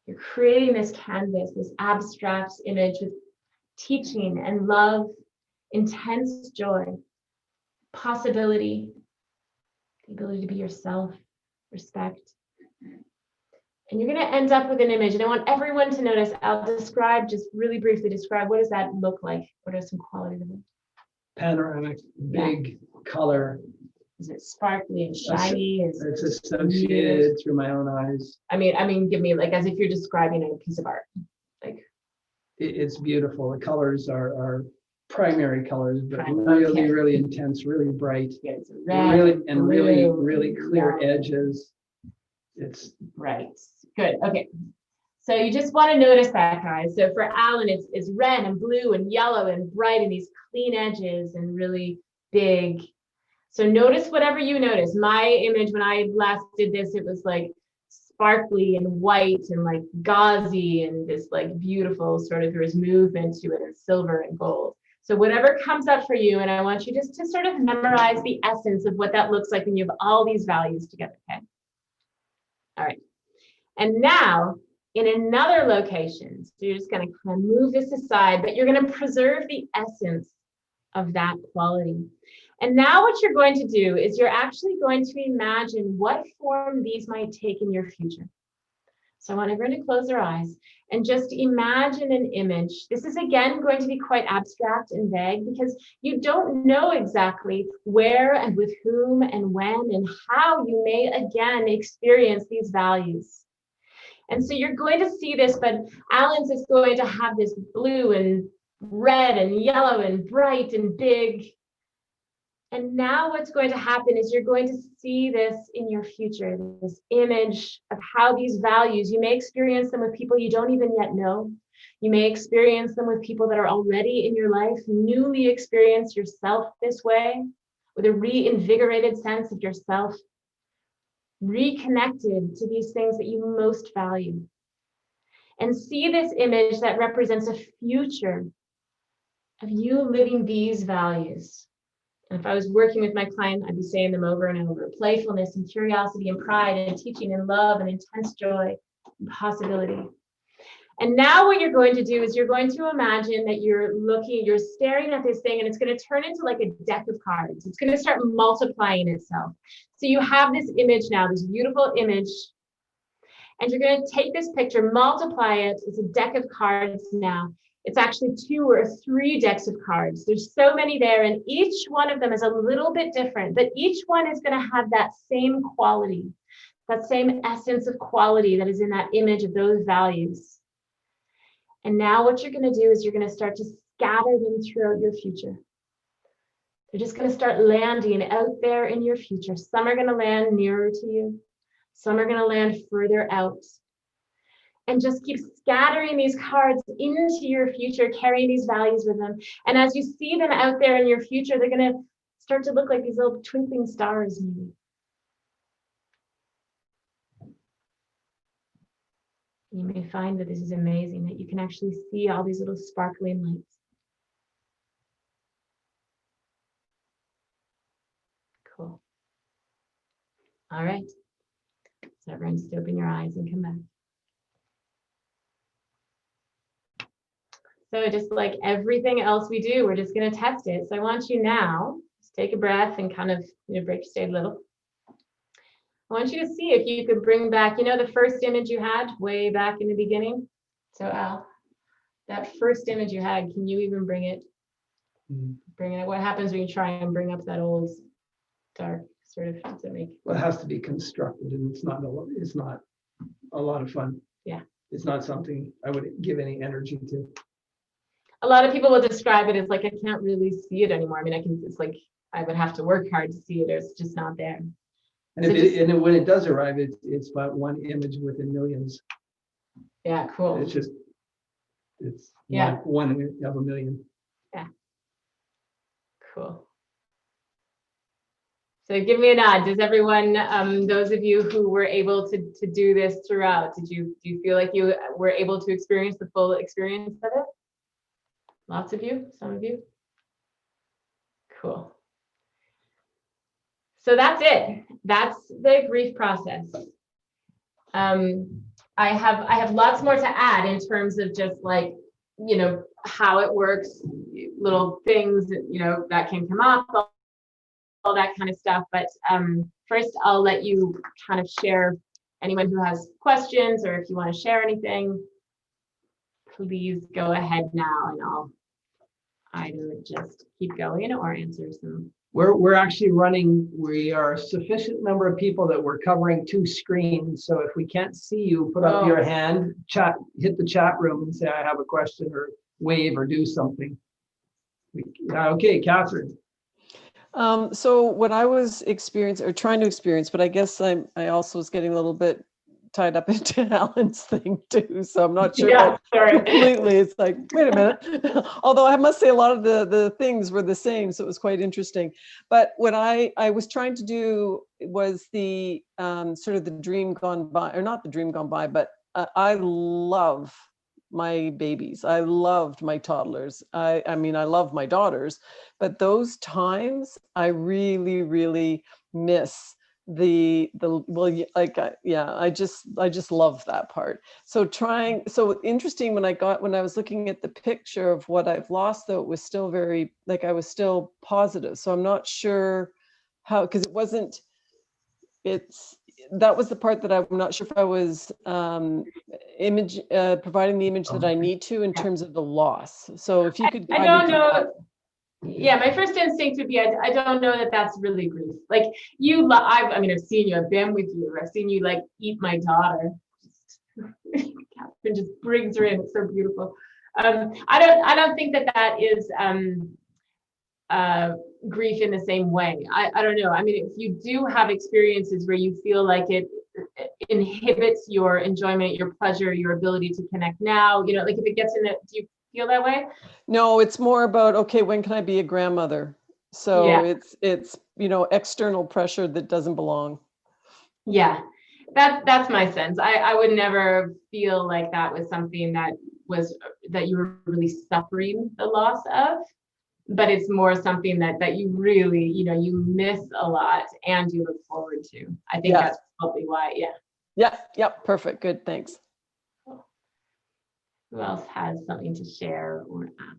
You're creating this canvas, this abstract image with teaching and love, intense joy, possibility, the ability to be yourself, respect. And you're going to end up with an image. And I want everyone to notice, I'll describe, just really briefly describe, what does that look like? What are some qualities of it? Panoramic, big color. Is it sparkly and shiny? It's associated through my own eyes. I mean, give me like as if you're describing a piece of art. Like It's beautiful. The colors are primary colors, but Primary, okay. really intense, really bright, yeah, it's red, really clear yellow. edges. It's Right. Good. Okay. So you just want to notice that, guys. So for Alan, it's red and blue and yellow and bright and these clean edges and really big. So notice whatever you notice. My image when I last did this, it was like sparkly and white and like gauzy and this like beautiful sort of, there was movement to it and silver and gold. So whatever comes up for you, and I want you just to sort of memorize the essence of what that looks like when you have all these values together, okay? All right. And now in another location, so you're just going to kind of move this aside, but you're going to preserve the essence of that quality. And now what you're going to do is you're actually going to imagine what form these might take in your future. So I want everyone to close their eyes and just imagine an image. This is again going to be quite abstract and vague because you don't know exactly where and with whom and when and how you may again experience these values. And so you're going to see this, but Alan's is going to have this blue and red and yellow and bright and big. And now what's going to happen is you're going to see this in your future, this image of how these values, you may experience them with people you don't even yet know. You may experience them with people that are already in your life, newly experience yourself this way, with a reinvigorated sense of yourself, reconnected to these things that you most value. And see this image that represents a future of you living these values. And if I was working with my client, I'd be saying them over and over: playfulness and curiosity and pride and teaching and love and intense joy and possibility. And now what you're going to do is you're going to imagine that you're staring at this thing and it's going to turn into like a deck of cards. It's going to start multiplying itself. So you have this image now, this beautiful image, and you're going to take this picture, multiply it. It's a deck of cards now. It's actually 2 or 3 decks of cards. There's so many there, and each one of them is a little bit different, but each one is going to have that same quality, that same essence of quality that is in that image of those values. And now what you're going to do is you're going to start to scatter them throughout your future. They're just going to start landing out there in your future. Some are going to land nearer to you. Some are going to land further out. And just keep scattering these cards into your future, carrying these values with them. And as you see them out there in your future, they're going to start to look like these little twinkling stars maybe. You may find that this is amazing, that you can actually see all these little sparkling lights. Cool. All right. So everyone just open your eyes and come back. So just like everything else we do, we're just going to test it. So I want you now, just take a breath and kind of break your state a little. I I want you to see if you could bring back, the first image you had way back in the beginning. So Al, that first image you had, can you even bring it? Bring it. What happens when you try and bring up that old dark sort of? Does it make? Well, it has to be constructed, and it's not a lot of fun. Yeah. It's not something I would give any energy to. A lot of people will describe it as like, I can't really see it anymore. I mean, it's like I would have to work hard to see it, or it's just not there. And, So when it does arrive, it's about one image within millions. Yeah, cool. It's Yeah. one of a million. Cool. So give me a nod. Does everyone, those of you who were able to do this throughout, do you feel like you were able to experience the full experience of it? Lots of you, some of you? Cool. So that's it. That's the grief process. I have lots more to add in terms of just like, how it works, little things, that can come up, all that kind of stuff. But first, I'll let you kind of share, anyone who has questions, or if you want to share anything, please go ahead now, and I'll either just keep going or answer some. We're actually running, we are a sufficient number of people that we're covering 2 screens. So if we can't see you, put up your hand, hit the chat room and say, I have a question, or wave or do something. Okay, Catherine. So what I was trying to experience, but I guess I also was getting a little bit tied up into Alan's thing too. So I'm not sure. Yeah, sorry. Completely. It's like, wait a minute. Although I must say a lot of the things were the same. So it was quite interesting. But what I was trying to do was the sort of the dream gone by, or not the dream gone by, but I love my babies. I loved my toddlers. I mean, I love my daughters, but those times I really, really miss I just love that part. So interesting when I was looking at the picture of what I've lost, though, it was still very, like, I was still positive. So I'm not sure how, because that was the part that I'm not sure if I was providing the image that I need to in terms of the loss. So if you could I don't know. Yeah, my first instinct would be, I don't know that that's really grief. Like I've seen you, I've been with you, I've seen you like eat my daughter. Catherine just brings her in, it's so beautiful. I don't think that is grief in the same way. I don't know. I mean, if you do have experiences where you feel like it inhibits your enjoyment, your pleasure, your ability to connect now, like if it gets in it, do you feel that way? No, it's more about, okay, when can I be a grandmother? So yeah. It's external pressure that doesn't belong. Yeah, that's my sense. I would never feel like that was something that you were really suffering the loss of, but it's more something that you really, you miss a lot and you look forward to. I think that's probably why. Yeah, perfect. Good, thanks. Who else has something to share or ask?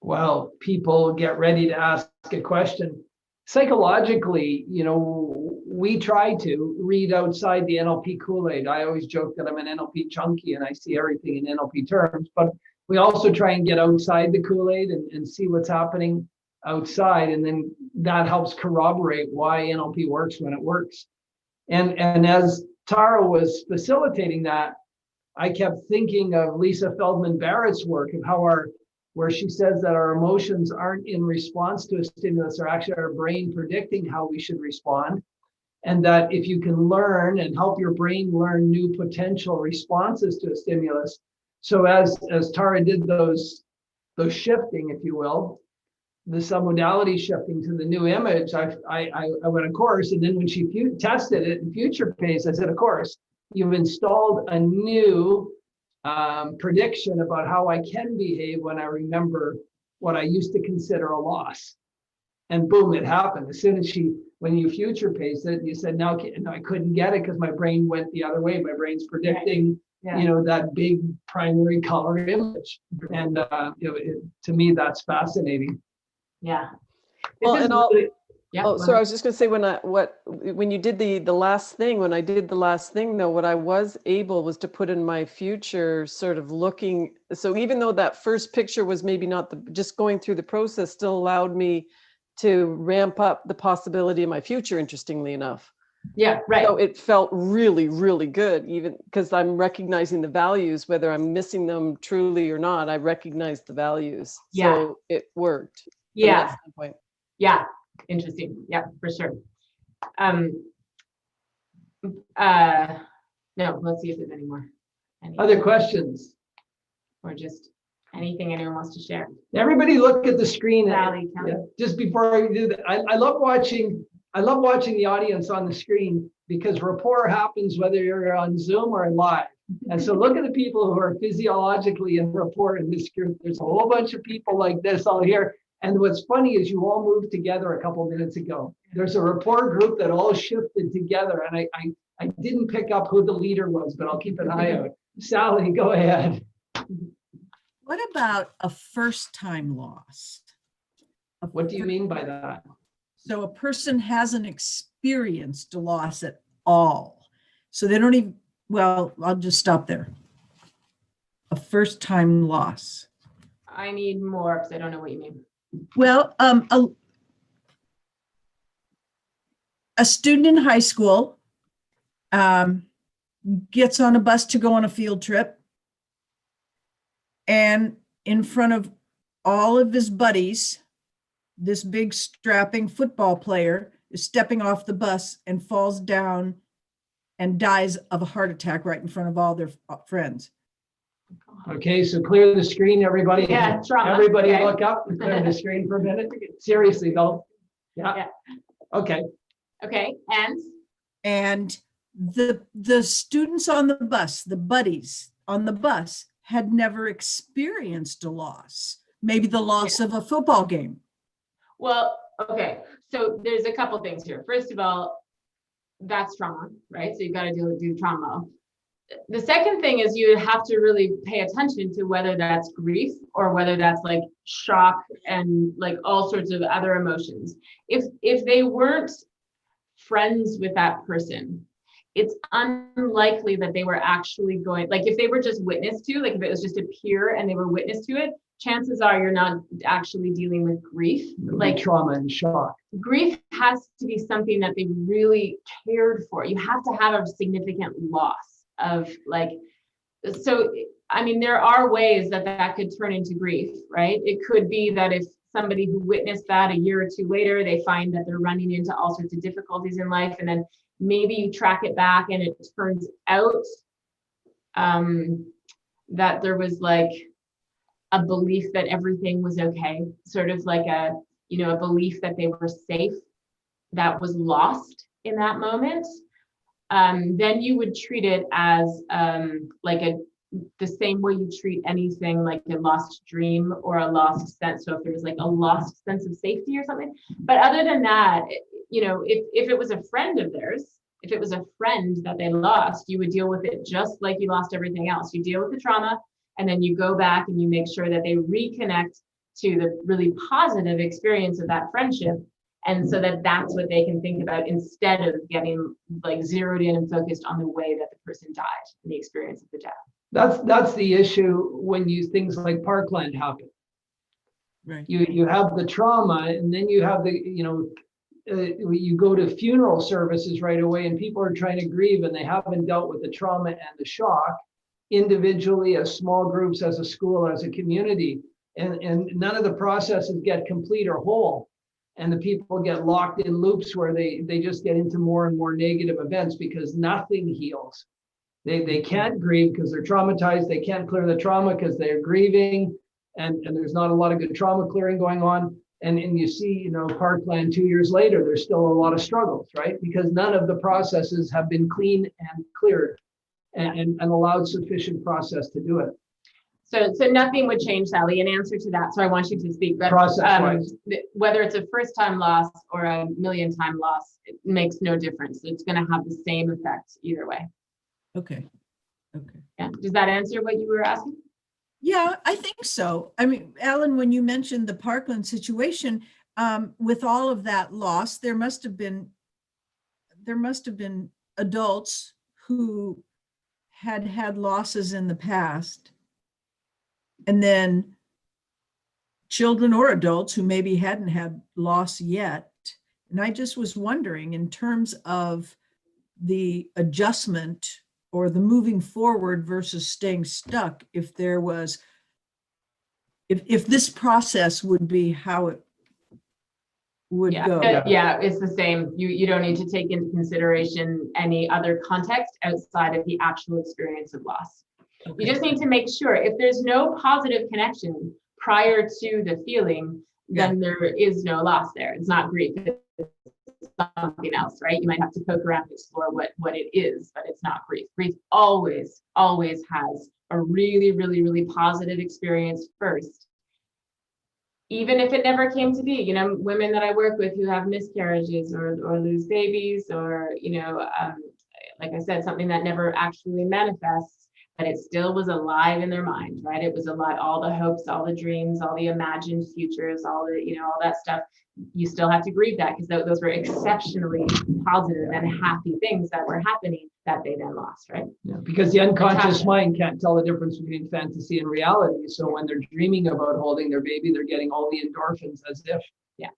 Well, people get ready to ask a question. Psychologically, we try to read outside the NLP Kool-Aid. I always joke that I'm an NLP junkie and I see everything in NLP terms, but we also try and get outside the Kool-Aid and see what's happening outside. And then that helps corroborate why NLP works when it works. And as Tara was facilitating that, I kept thinking of Lisa Feldman Barrett's work of how where she says that our emotions aren't in response to a stimulus, or actually our brain predicting how we should respond. And that if you can learn and help your brain learn new potential responses to a stimulus. So as Tara did those shifting, if you will, the submodality shifting to the new image, I went a course. And then when she tested it in future pace, I said, of course, you've installed a new prediction about how I can behave when I remember what I used to consider a loss. And boom, it happened. As soon as when you future pace it, you said, no, I couldn't get it because my brain went the other way. My brain's predicting, that big primary color image. And to me, that's fascinating. Yeah. Well, Yeah. Oh, so I was just gonna say when you did the last thing, when I did the last thing though, what I was able was to put in my future sort of looking. So even though that first picture was maybe not just going through the process still allowed me to ramp up the possibility of my future, interestingly enough. Yeah, right. So it felt really, really good, even because I'm recognizing the values, whether I'm missing them truly or not, I recognize the values. Yeah. So it worked. from Yeah. that standpoint. Yeah. Interesting. Yeah, for sure. No, let's see if there's any more. Other questions? Or just anything anyone wants to share. Everybody look at the screen. Sally, Kelly. Yeah, just before I do that, I love watching the audience on the screen because rapport happens whether you're on Zoom or live. And so look at the people who are physiologically in rapport in this group. There's a whole bunch of people like this all here. And what's funny is you all moved together a couple minutes ago. There's a rapport group that all shifted together. And I didn't pick up who the leader was, but I'll keep an eye out. Sally, go ahead. What about a first-time loss? What do you mean by that? So a person hasn't experienced a loss at all. So they don't even, well, I'll just stop there. A first-time loss. I need more because I don't know what you mean. Well, a student in high school gets on a bus to go on a field trip, and in front of all of his buddies, this big strapping football player is stepping off the bus and falls down and dies of a heart attack right in front of all their friends. Okay, so clear the screen, everybody. Yeah, trauma. Everybody Okay. look up and clear the screen for a minute. Seriously, though. Yeah. Okay. Okay, And the students on the bus, the buddies on the bus, had never experienced a loss. Maybe the loss of a football game. well, okay. So there's a couple things here. First of all, that's trauma, right? So you've got to do trauma. The second thing is you have to really pay attention to whether that's grief or whether that's like shock and like all sorts of other emotions. If they weren't friends with that person, it's unlikely that they were actually going, like if they were just witness to, like if it was just a peer and they were witness to it, chances are you're not actually dealing with grief. Like trauma and shock. Grief has to be something that they really cared for. You have to have a significant loss of like, so, I mean, there are ways that could turn into grief, right? It could be that if somebody who witnessed that a year or two later, they find that they're running into all sorts of difficulties in life, and then maybe you track it back and it turns out that there was like a belief that everything was okay, sort of like a belief that they were safe that was lost in that moment. Then you would treat it as the same way you treat anything like a lost dream or a lost sense. So if there was like a lost sense of safety or something. But other than that, if it was a friend of theirs, if it was a friend that they lost, you would deal with it just like you lost everything else. You deal with the trauma, and then you go back and you make sure that they reconnect to the really positive experience of that friendship. And so that's what they can think about instead of getting like zeroed in and focused on the way that the person died and the experience of the death. That's the issue when things like Parkland happen. Right. You have the trauma, and then you have you go to funeral services right away, and people are trying to grieve, and they haven't dealt with the trauma and the shock individually, as small groups, as a school, as a community, and none of the processes get complete or whole. And the people get locked in loops where they just get into more and more negative events because nothing heals. They can't grieve because they're traumatized. They can't clear the trauma because they're grieving, and there's not a lot of good trauma clearing going on. And you see, Parkland 2 years later, there's still a lot of struggles, right? Because none of the processes have been clean and cleared and allowed sufficient process to do it. So nothing would change, Sally, in answer to that. So I want you to speak. But Process-wise. Whether it's a first-time loss or a million-time loss, it makes no difference. It's going to have the same effect either way. Okay. Yeah. Does that answer what you were asking? Yeah, I think so. I mean, Alan, when you mentioned the Parkland situation, with all of that loss, there must have been adults who had had losses in the past, and then children or adults who maybe hadn't had loss yet. And I just was wondering, in terms of the adjustment or the moving forward versus staying stuck, if there was, if this process would be how it would go. Yeah, it's the same. You don't need to take into consideration any other context outside of the actual experience of loss. You just need to make sure if there's no positive connection prior to the feeling, then there is no loss there. It's not grief. It's something else, right? You might have to poke around and explore what it is, but it's not grief. Grief always has a really, really, really positive experience first. Even if it never came to be, you know, women that I work with who have miscarriages or lose babies, or, you know, like I said, something that never actually manifests, but it still was alive in their mind, right? It was alive, all the hopes, all the dreams, all the imagined futures, all the, you know, all that stuff. You still have to grieve that, because those were exceptionally positive and happy things that were happening that they then lost, right? Yeah, because the unconscious mind can't tell the difference between fantasy and reality. So when they're dreaming about holding their baby, they're getting all the endorphins as if. Yeah.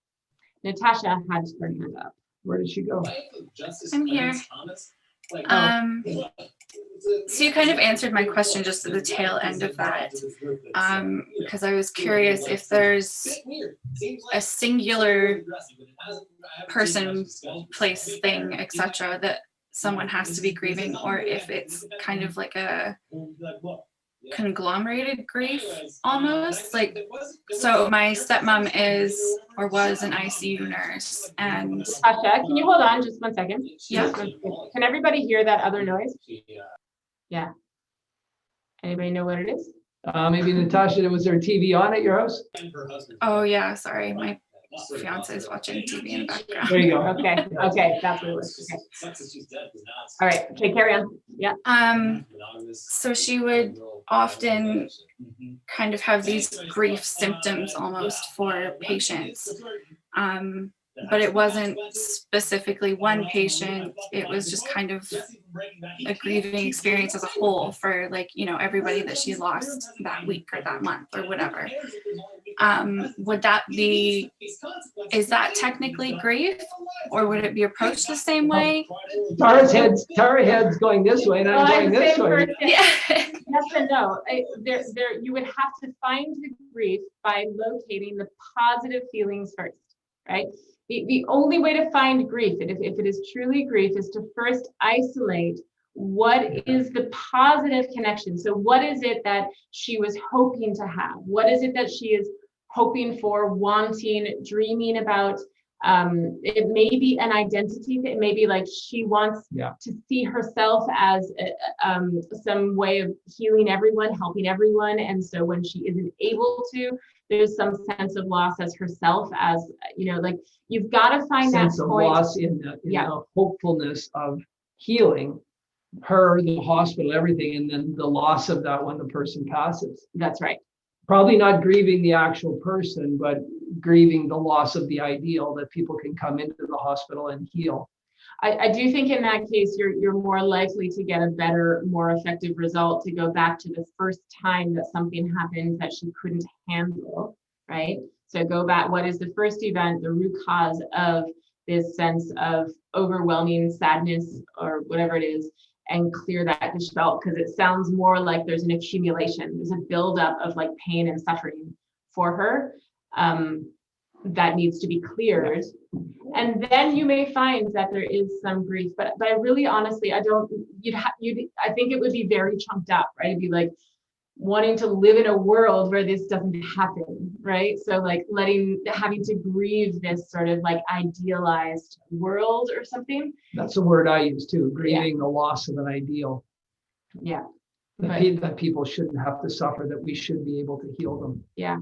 Natasha had her hand up. Where did she go? I'm here. So you kind of answered my question just at the tail end of that, because I was curious if there's a singular person, place, thing, etc. that someone has to be grieving, or if it's kind of like a conglomerated grief almost. Like, so my stepmom is or was an ICU nurse, and Tasha, can you hold on just 1 second? Yeah. Can everybody hear that other noise? Yeah. Anybody know what it is? Maybe Natasha, was there a TV on at your house? oh yeah, sorry, my fiance is watching TV in the background. There you go. Okay, that's what it was. Okay. All right, okay, carry on. Yeah. So she would often kind of have these grief symptoms almost for patients. But it wasn't specifically one patient. It was just kind of a grieving experience as a whole for, like, you know, everybody that she lost that week or that month or whatever. Would that be, is that technically grief, or would it be approached the same way? Tara's head's going this way and I'm going this way. Yeah. Yes and no. You would have to find the grief by locating the positive feelings first, right? The only way to find grief, if it is truly grief, is to first isolate what is the positive connection. So what is it that she was hoping to have? What is it that she is hoping for, wanting, dreaming about? It may be an identity. It may be like she wants to see herself as some way of healing everyone, helping everyone. And so when she isn't able to, there's some sense of loss as herself, as, you know, like, you've got to find that sense of point. loss in the hopefulness of healing her, the hospital, everything, and then the loss of that when the person passes. That's right. Probably not grieving the actual person, but grieving the loss of the ideal that people can come into the hospital and heal. I do think in that case, you're more likely to get a better, more effective result to go back to the first time that something happened that she couldn't handle, right? So go back, what is the first event, the root cause of this sense of overwhelming sadness or whatever it is, and clear that gestalt, because it sounds more like there's an accumulation, there's a buildup of like pain and suffering for her that needs to be cleared. And then you may find that there is some grief, but I really, honestly, I think it would be very chunked up, right? It'd be like wanting to live in a world where this doesn't happen, right? So like having to grieve this sort of like idealized world or something. That's a word I use too, grieving the loss of an ideal. Yeah. That people shouldn't have to suffer, that we should be able to heal them. Yeah.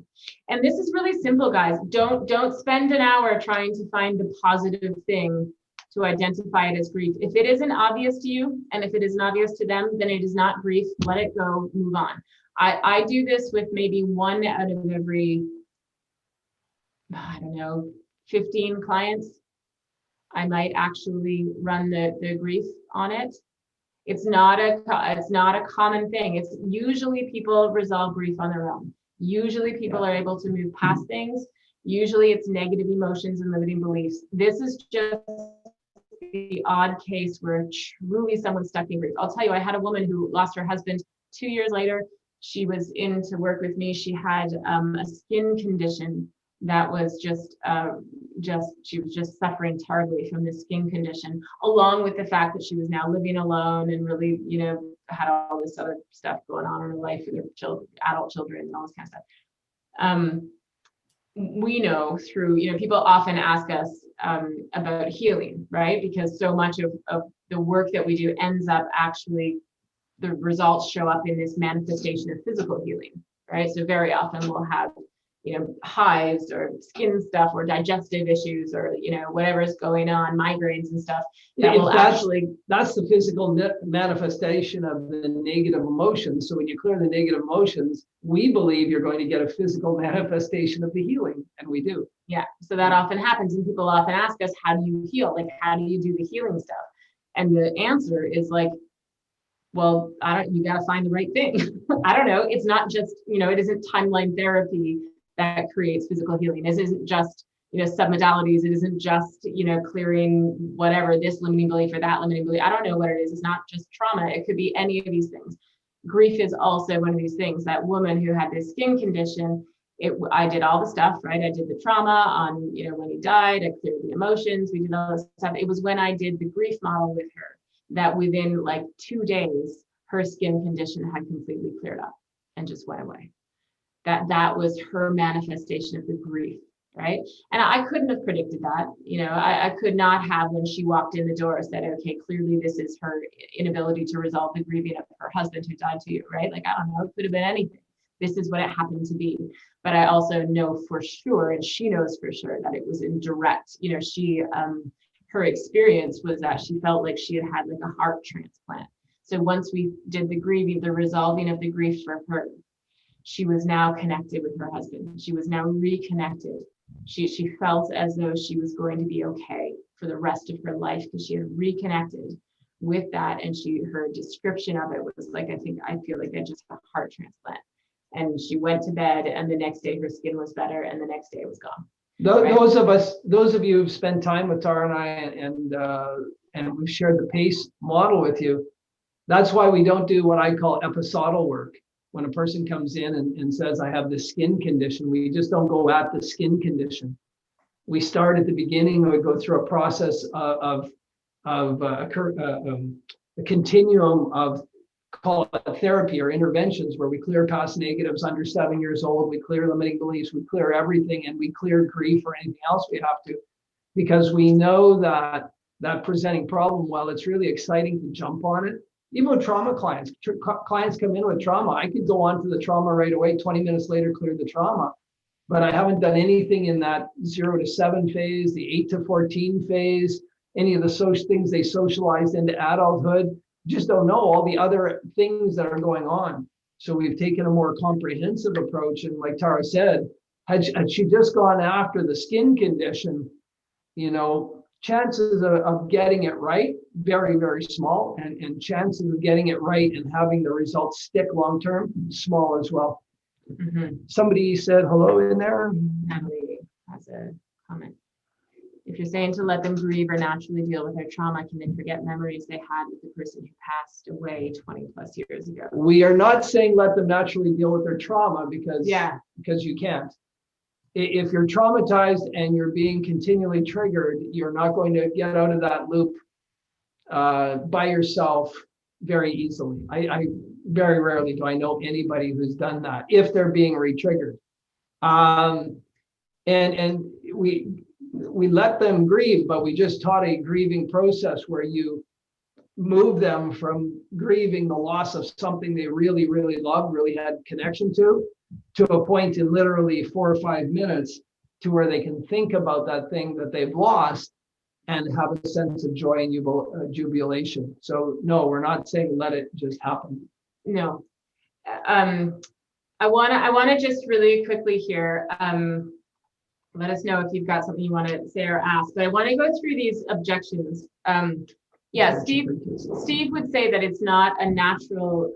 And this is really simple, guys. Don't spend an hour trying to find the positive thing to identify it as grief. If it isn't obvious to you, and if it isn't obvious to them, then it is not grief. Let it go, move on. I do this with maybe 1 out of every, I don't know, 15 clients, I might actually run the grief on it. It's not a common thing. It's usually people resolve grief on their own. Usually people are able to move past things. Usually it's negative emotions and limiting beliefs. This is just the odd case where truly someone's stuck in grief. I'll tell you, I had a woman who lost her husband 2 years later. She was in to work with me. She had a skin condition that was she was just suffering terribly from this skin condition, along with the fact that she was now living alone and really, had all this other stuff going on in her life with her children, adult children, and all this kind of stuff. We know through, people often ask us about healing, right? Because so much of the work that we do ends up actually, the results show up in this manifestation of physical healing, right? So very often we'll have, hives or skin stuff or digestive issues or, whatever's going on, migraines and stuff. That's the physical manifestation of the negative emotions. So when you clear the negative emotions, we believe you're going to get a physical manifestation of the healing, and we do. Yeah, so that often happens, and people often ask us, how do you heal? Like, how do you do the healing stuff? And the answer is like, well, you got to find the right thing. I don't know. It's not just, it isn't timeline therapy that creates physical healing. This isn't just, submodalities. It isn't just, clearing whatever, this limiting belief or that limiting belief. I don't know what it is. It's not just trauma. It could be any of these things. Grief is also one of these things. That woman who had this skin condition, I did all the stuff, right? I did the trauma on, when he died, I cleared the emotions, we did all this stuff. It was when I did the grief model with her that within like 2 days, her skin condition had completely cleared up and just went away. That was her manifestation of the grief, right? And I couldn't have predicted that. I could not have, when she walked in the door, said, okay, clearly this is her inability to resolve the grieving of her husband who died 2 years, right? Like, I don't know, it could have been anything. This is what it happened to be. But I also know for sure, and she knows for sure, that it was in direct, her experience was that she felt like she had like a heart transplant. So once we did the grieving, the resolving of the grief for her, she was now connected with her husband. She was now reconnected. She felt as though she was going to be okay for the rest of her life because she had reconnected with that. And her description of it was like, I feel like I just had a heart transplant. And she went to bed, and the next day her skin was better, and the next day it was gone. Right? Those of you who've spent time with Tara and I, and we've shared the PACE model with you, that's why we don't do what I call episodal work. When a person comes in and says, I have this skin condition, we just don't go at the skin condition. We start at the beginning, and we go through a process of a continuum of, call it therapy or interventions, where we clear past negatives under 7 years old, we clear limiting beliefs, we clear everything, and we clear grief or anything else we have to, because we know that presenting problem, while it's really exciting to jump on it, even with trauma clients come in with trauma, I could go on to the trauma right away, 20 minutes later, clear the trauma, but I haven't done anything in that 0 to 7 phase, the 8 to 14 phase, any of the social things they socialized into adulthood. Just don't know all the other things that are going on. So we've taken a more comprehensive approach. And like Tara said, had she just gone after the skin condition, chances of getting it right, very, very small. And chances of getting it right and having the results stick long-term, small as well. Mm-hmm. Somebody said hello in there. Natalie has a comment. If you're saying to let them grieve or naturally deal with their trauma, can they forget memories they had with the person who passed away 20 plus years ago? We are not saying let them naturally deal with their trauma because you can't. If you're traumatized and you're being continually triggered, you're not going to get out of that loop by yourself very easily. I very rarely do I know anybody who's done that if they're being re-triggered. And we let them grieve, but we just taught a grieving process where you move them from grieving the loss of something they really, really loved, really had connection to a point in literally 4 or 5 minutes to where they can think about that thing that they've lost and have a sense of joy and jubilation. So no, we're not saying let it just happen. No. I want to just really quickly here, let us know if you've got something you want to say or ask. But I want to go through these objections. Yeah, Steve would say that it's not a natural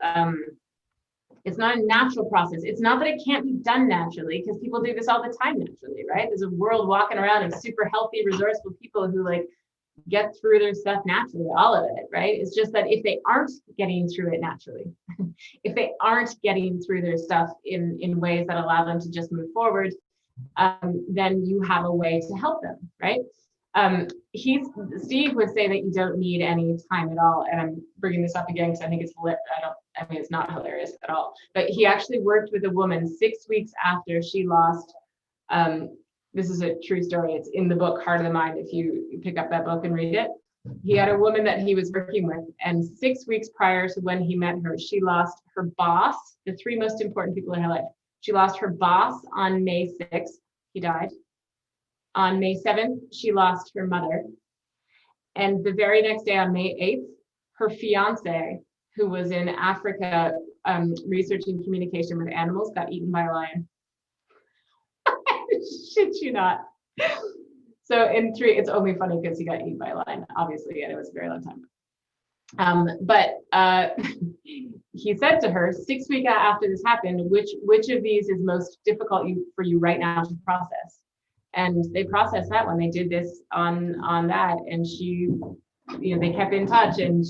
process. It's not that it can't be done naturally, because people do this all the time naturally, right? There's a world walking around of super healthy, resourceful people who like get through their stuff naturally, all of it, right? It's just that if they aren't getting through it naturally, if they aren't getting through their stuff in ways that allow them to just move forward, then you have a way to help them, right? Steve would say that you don't need any time at all, and I'm bringing this up again because I think it's it's not hilarious at all. But he actually worked with a woman 6 weeks after she lost. This is a true story. It's in the book Heart of the Mind. If you pick up that book and read it, he had a woman that he was working with, and 6 weeks prior to when he met her, she lost her boss, the three most important people in her life. She lost her boss on May 6th. He died. On May 7th, she lost her mother. And the very next day, on May 8th, her fiance, who was in Africa researching communication with animals, got eaten by a lion. Shit you not. So it's only funny because he got eaten by a lion, obviously, and it was a very long time. But he said to her 6 weeks after this happened, which of these is most difficult for you right now to process? And they processed that one. They did this on that, and she, they kept in touch, and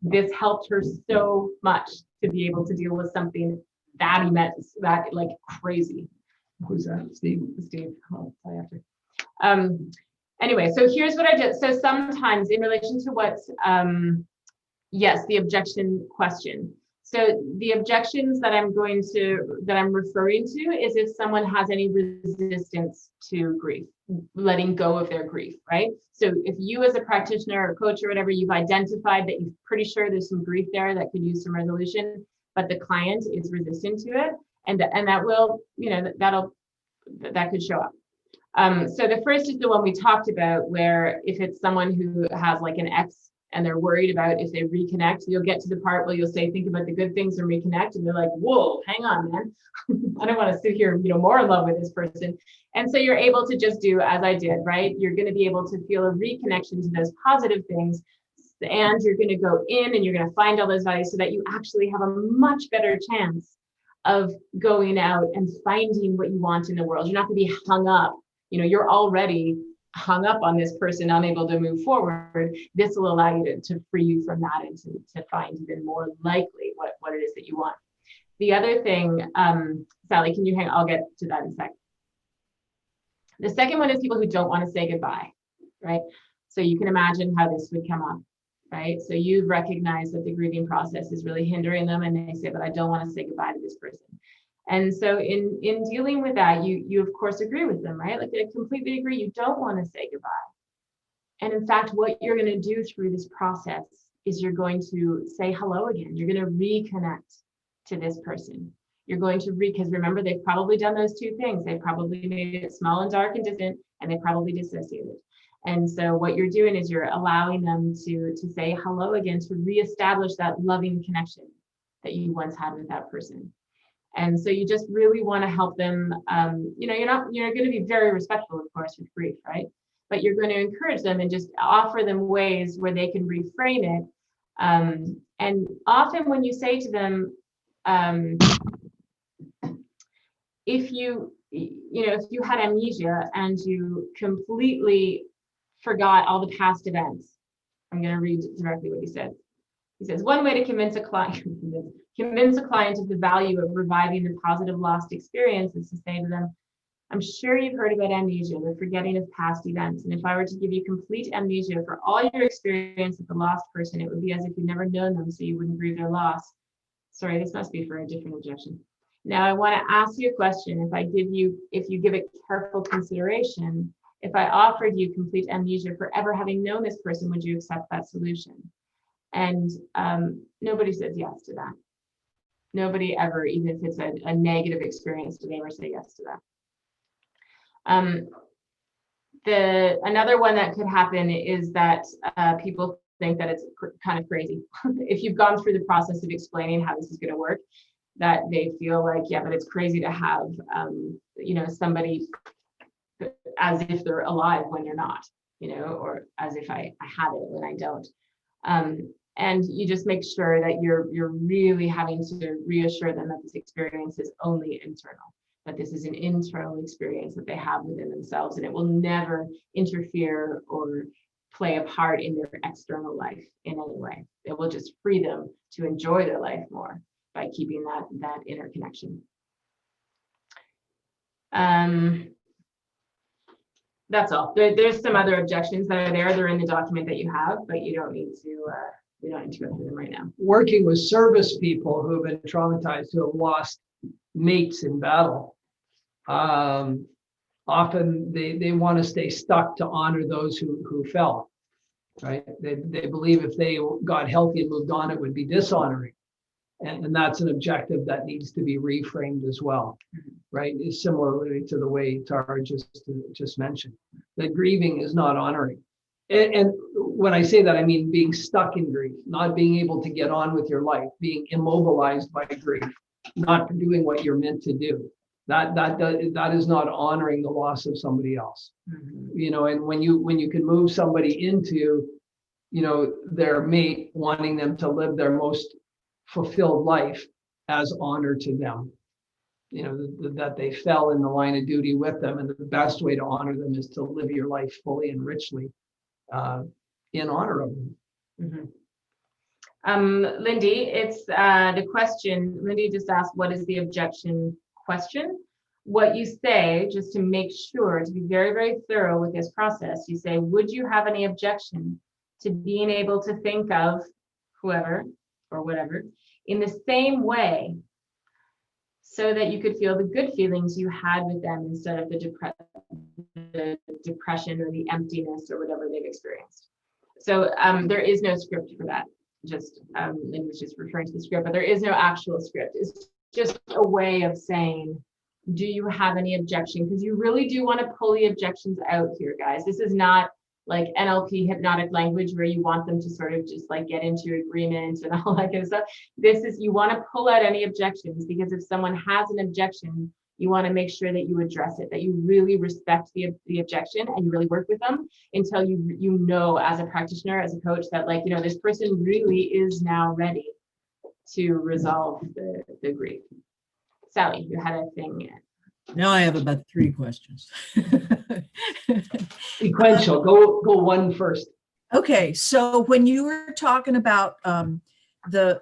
this helped her so much to be able to deal with something that immense, that like crazy. Who's that? Steve? Steve. I'll tell you after. Anyway, so here's what I did. So sometimes in relation to what, yes, the objection question. So the objections that I'm referring to is if someone has any resistance to grief, letting go of their grief, right? So if you as a practitioner or coach or whatever, you've identified that you're pretty sure there's some grief there that could use some resolution, but the client is resistant to it, and that will, that could show up. So the first is the one we talked about, where if it's someone who has like an ex and they're worried about if they reconnect, you'll get to the part where you'll say, think about the good things and reconnect. And they're like, whoa, hang on, man. I don't want to sit here, more in love with this person. And so you're able to just do as I did, right? You're going to be able to feel a reconnection to those positive things. And you're going to go in and you're going to find all those values so that you actually have a much better chance of going out and finding what you want in the world. You're not going to be hung up. You're already hung up on this person, unable to move forward. This will allow you to free you from that and to find even more likely what it is that you want. The other thing, Sally, can you hang? I'll get to that in a sec. The second one is people who don't want to say goodbye, right? So you can imagine how this would come up, right? So you've recognized that the grieving process is really hindering them, and they say, but I don't want to say goodbye to this person. And so in dealing with that, you of course agree with them, right? Like I completely agree, you don't want to say goodbye. And in fact, what you're going to do through this process is you're going to say hello again. You're going to reconnect to this person. You're going to because remember, they've probably done those two things. They've probably made it small and dark and distant, and they probably dissociated. And so what you're doing is you're allowing them to say hello again, to reestablish that loving connection that you once had with that person. And so you just really want to help them. You're going to be very respectful, of course, with grief, right? But you're going to encourage them and just offer them ways where they can reframe it. And often when you say to them, if you had amnesia and you completely forgot all the past events, I'm going to read directly what he said. He says, one way to convince a client of the value of reviving the positive lost experience is to say to them, I'm sure you've heard about amnesia, the forgetting of past events. And if I were to give you complete amnesia for all your experience with the lost person, it would be as if you'd never known them, so you wouldn't grieve their loss. Sorry, this must be for a different objection. Now I want to ask you a question. If you give it careful consideration, if I offered you complete amnesia for ever having known this person, would you accept that solution? And nobody says yes to that. Nobody ever, even if it's a negative experience, do they ever say yes to that? Another one that could happen is that people think that it's kind of crazy. If you've gone through the process of explaining how this is going to work, that they feel like, yeah, but it's crazy to have, somebody as if they're alive when they're not, or as if I had it when I don't. And you just make sure that you're really having to reassure them that this experience is only internal, that this is an internal experience that they have within themselves, and it will never interfere or play a part in their external life in any way. It will just free them to enjoy their life more by keeping that inner connection. That's all. There's some other objections that are there. They're in the document that you have, but you don't need to. We don't need to go through them right now. Working with service people who have been traumatized, who have lost mates in battle, often they want to stay stuck to honor those who fell. Right? They believe if they got healthy and moved on, it would be dishonoring. And that's an objective that needs to be reframed as well, right? Similarly to the way Tara just mentioned, that grieving is not honoring. And when I say that, I mean being stuck in grief, not being able to get on with your life, being immobilized by grief, not doing what you're meant to do. That is not honoring the loss of somebody else. Mm-hmm. And when you can move somebody into, their mate, wanting them to live their most fulfilled life as honor to them, that they fell in the line of duty with them, and the best way to honor them is to live your life fully and richly in honor of them. Mm-hmm. Lindy, it's the question. Lindy just asked, what is the objection question? What you say, just to make sure, to be very, very thorough with this process, you say, would you have any objection to being able to think of whoever or whatever in the same way, so that you could feel the good feelings you had with them instead of the depression or the emptiness or whatever they've experienced? So there is no script for that. Just Lindy was just referring to the script, but there is no actual script. It's just a way of saying, do you have any objection? Because you really do want to pull the objections out here, guys. This is not like NLP hypnotic language where you want them to sort of just like get into agreement and all that kind of stuff. This is, you want to pull out any objections, because if someone has an objection, you want to make sure that you address it, that you really respect the objection, and you really work with them until you know as a practitioner, as a coach, that like, this person really is now ready to resolve the grief. Sally, you had a thing. Now I have about 3 questions. Sequential, go one first. Okay, so when you were talking about the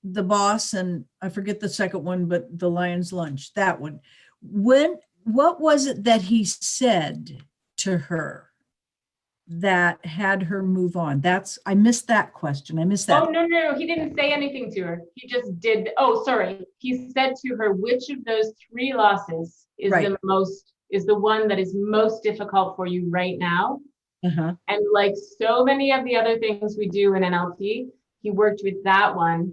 boss, and I forget the second one, but the Lion's Lunch, that one, what was it that he said to her that had her move on? I missed that question. I missed that. Oh, no, he didn't say anything to her. He just did. Oh, sorry. He said to her, which of those 3 losses is right. is the one that is most difficult for you right now? Uh-huh. And like so many of the other things we do in NLP, he worked with that one,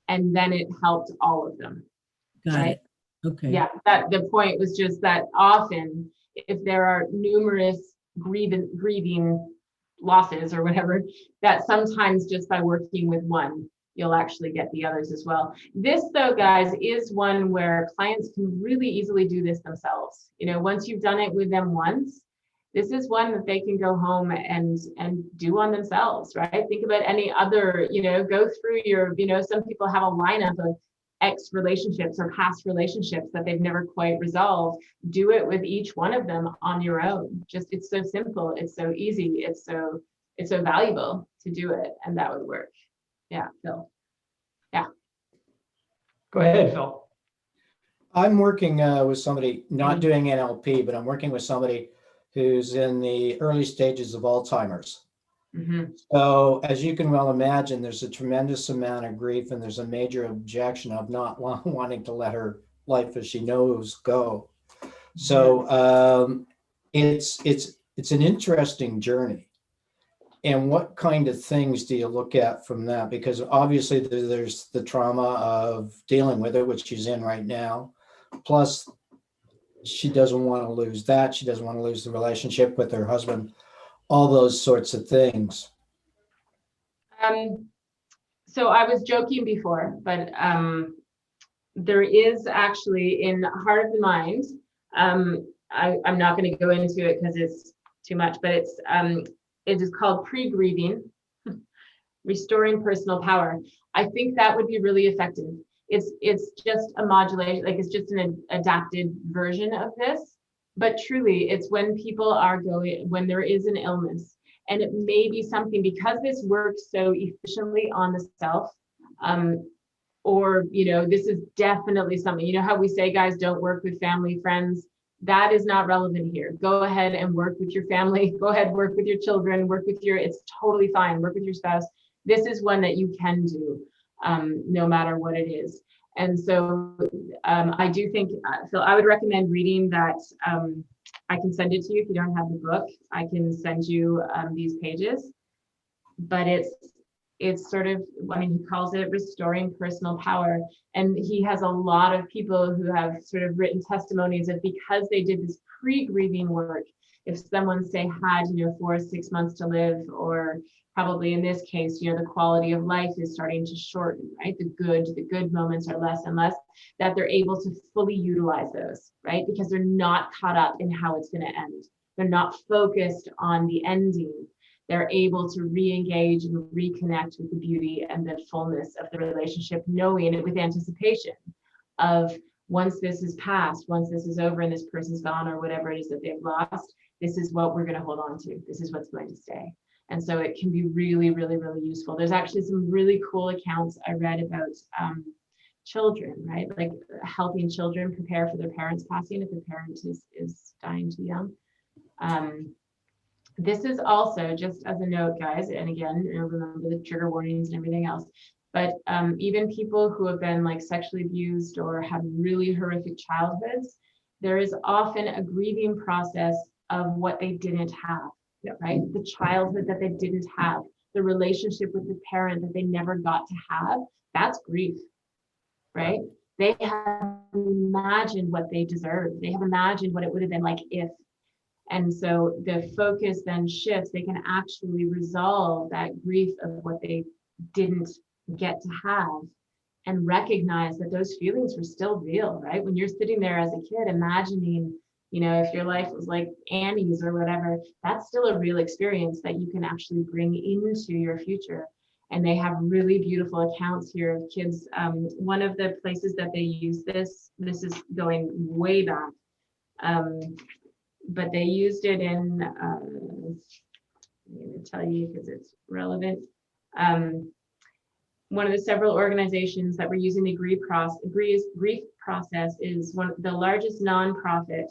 and then it helped all of them. Got right? it. Okay. Yeah, that the point was just that often, if there are numerous grieving losses or whatever, that sometimes just by working with one, you'll actually get the others as well. This, though, guys, is one where clients can really easily do this themselves. Once you've done it with them once, this is one that they can go home and do on themselves, right? Think about any other, go through your, some people have a lineup of ex relationships or past relationships that they've never quite resolved. Do it with each one of them on your own. It's so simple, it's so easy, it's so valuable to do it, and that would work. Yeah, Phil. Yeah. Go ahead, Phil. I'm working with somebody, not doing NLP, but I'm working with somebody who's in the early stages of Alzheimer's. Mm-hmm. So as you can well imagine, there's a tremendous amount of grief, and there's a major objection of not wanting to let her life as she knows go. So it's an interesting journey. And what kind of things do you look at from that? Because obviously there's the trauma of dealing with it, which she's in right now. Plus, she doesn't want to lose that. She doesn't want to lose the relationship with her husband, all those sorts of things. So I was joking before, but there is actually in Heart of the Mind I'm not going to go into it because it's too much, but it is called pre-grieving, restoring personal power. I think that would be really effective. It's just a modulation, like it's just an adapted version of this. But truly, it's when people are when there is an illness, and it may be something, because this works so efficiently on the self, or, this is definitely something, how we say, guys, don't work with family, friends. That is not relevant here. Go ahead and work with your family. Go ahead, work with your children, it's totally fine. Work with your spouse. This is one that you can do, no matter what it is. And so I do think, Phil, I would recommend reading that. I can send it to you if you don't have the book. I can send you these pages, but it's sort of, he calls it restoring personal power. And he has a lot of people who have sort of written testimonies of, because they did this pre-grieving work, if someone, say, had 4 or 6 months to live, or probably in this case, the quality of life is starting to shorten, right? The good moments are less and less, that they're able to fully utilize those, right? Because they're not caught up in how it's going to end. They're not focused on the ending. They're able to re-engage and reconnect with the beauty and the fullness of the relationship, knowing it with anticipation of, once this is past, once this is over and this person's gone, or whatever it is that they've lost, this is what we're going to hold on to. This is what's going to stay. And so it can be really, really, really useful. There's actually some really cool accounts I read about children, right? Like helping children prepare for their parents passing if the parent is dying too young. This is also, just as a note, guys, and again, remember the trigger warnings and everything else, but even people who have been like sexually abused or have really horrific childhoods, there is often a grieving process of what they didn't have. Right? The childhood that they didn't have, the relationship with the parent that they never got to have, that's grief, right? They have imagined what they deserve. They have imagined what it would have been like if. And so the focus then shifts. They can actually resolve that grief of what they didn't get to have, and recognize that those feelings were still real, right? When you're sitting there as a kid imagining, if your life was like Annie's or whatever, that's still a real experience that you can actually bring into your future. And they have really beautiful accounts here of kids. One of the places that they use this is going way back, but they used it in, I'm going to tell you because it's relevant. One of the several organizations that were using the grief process is one of the largest nonprofit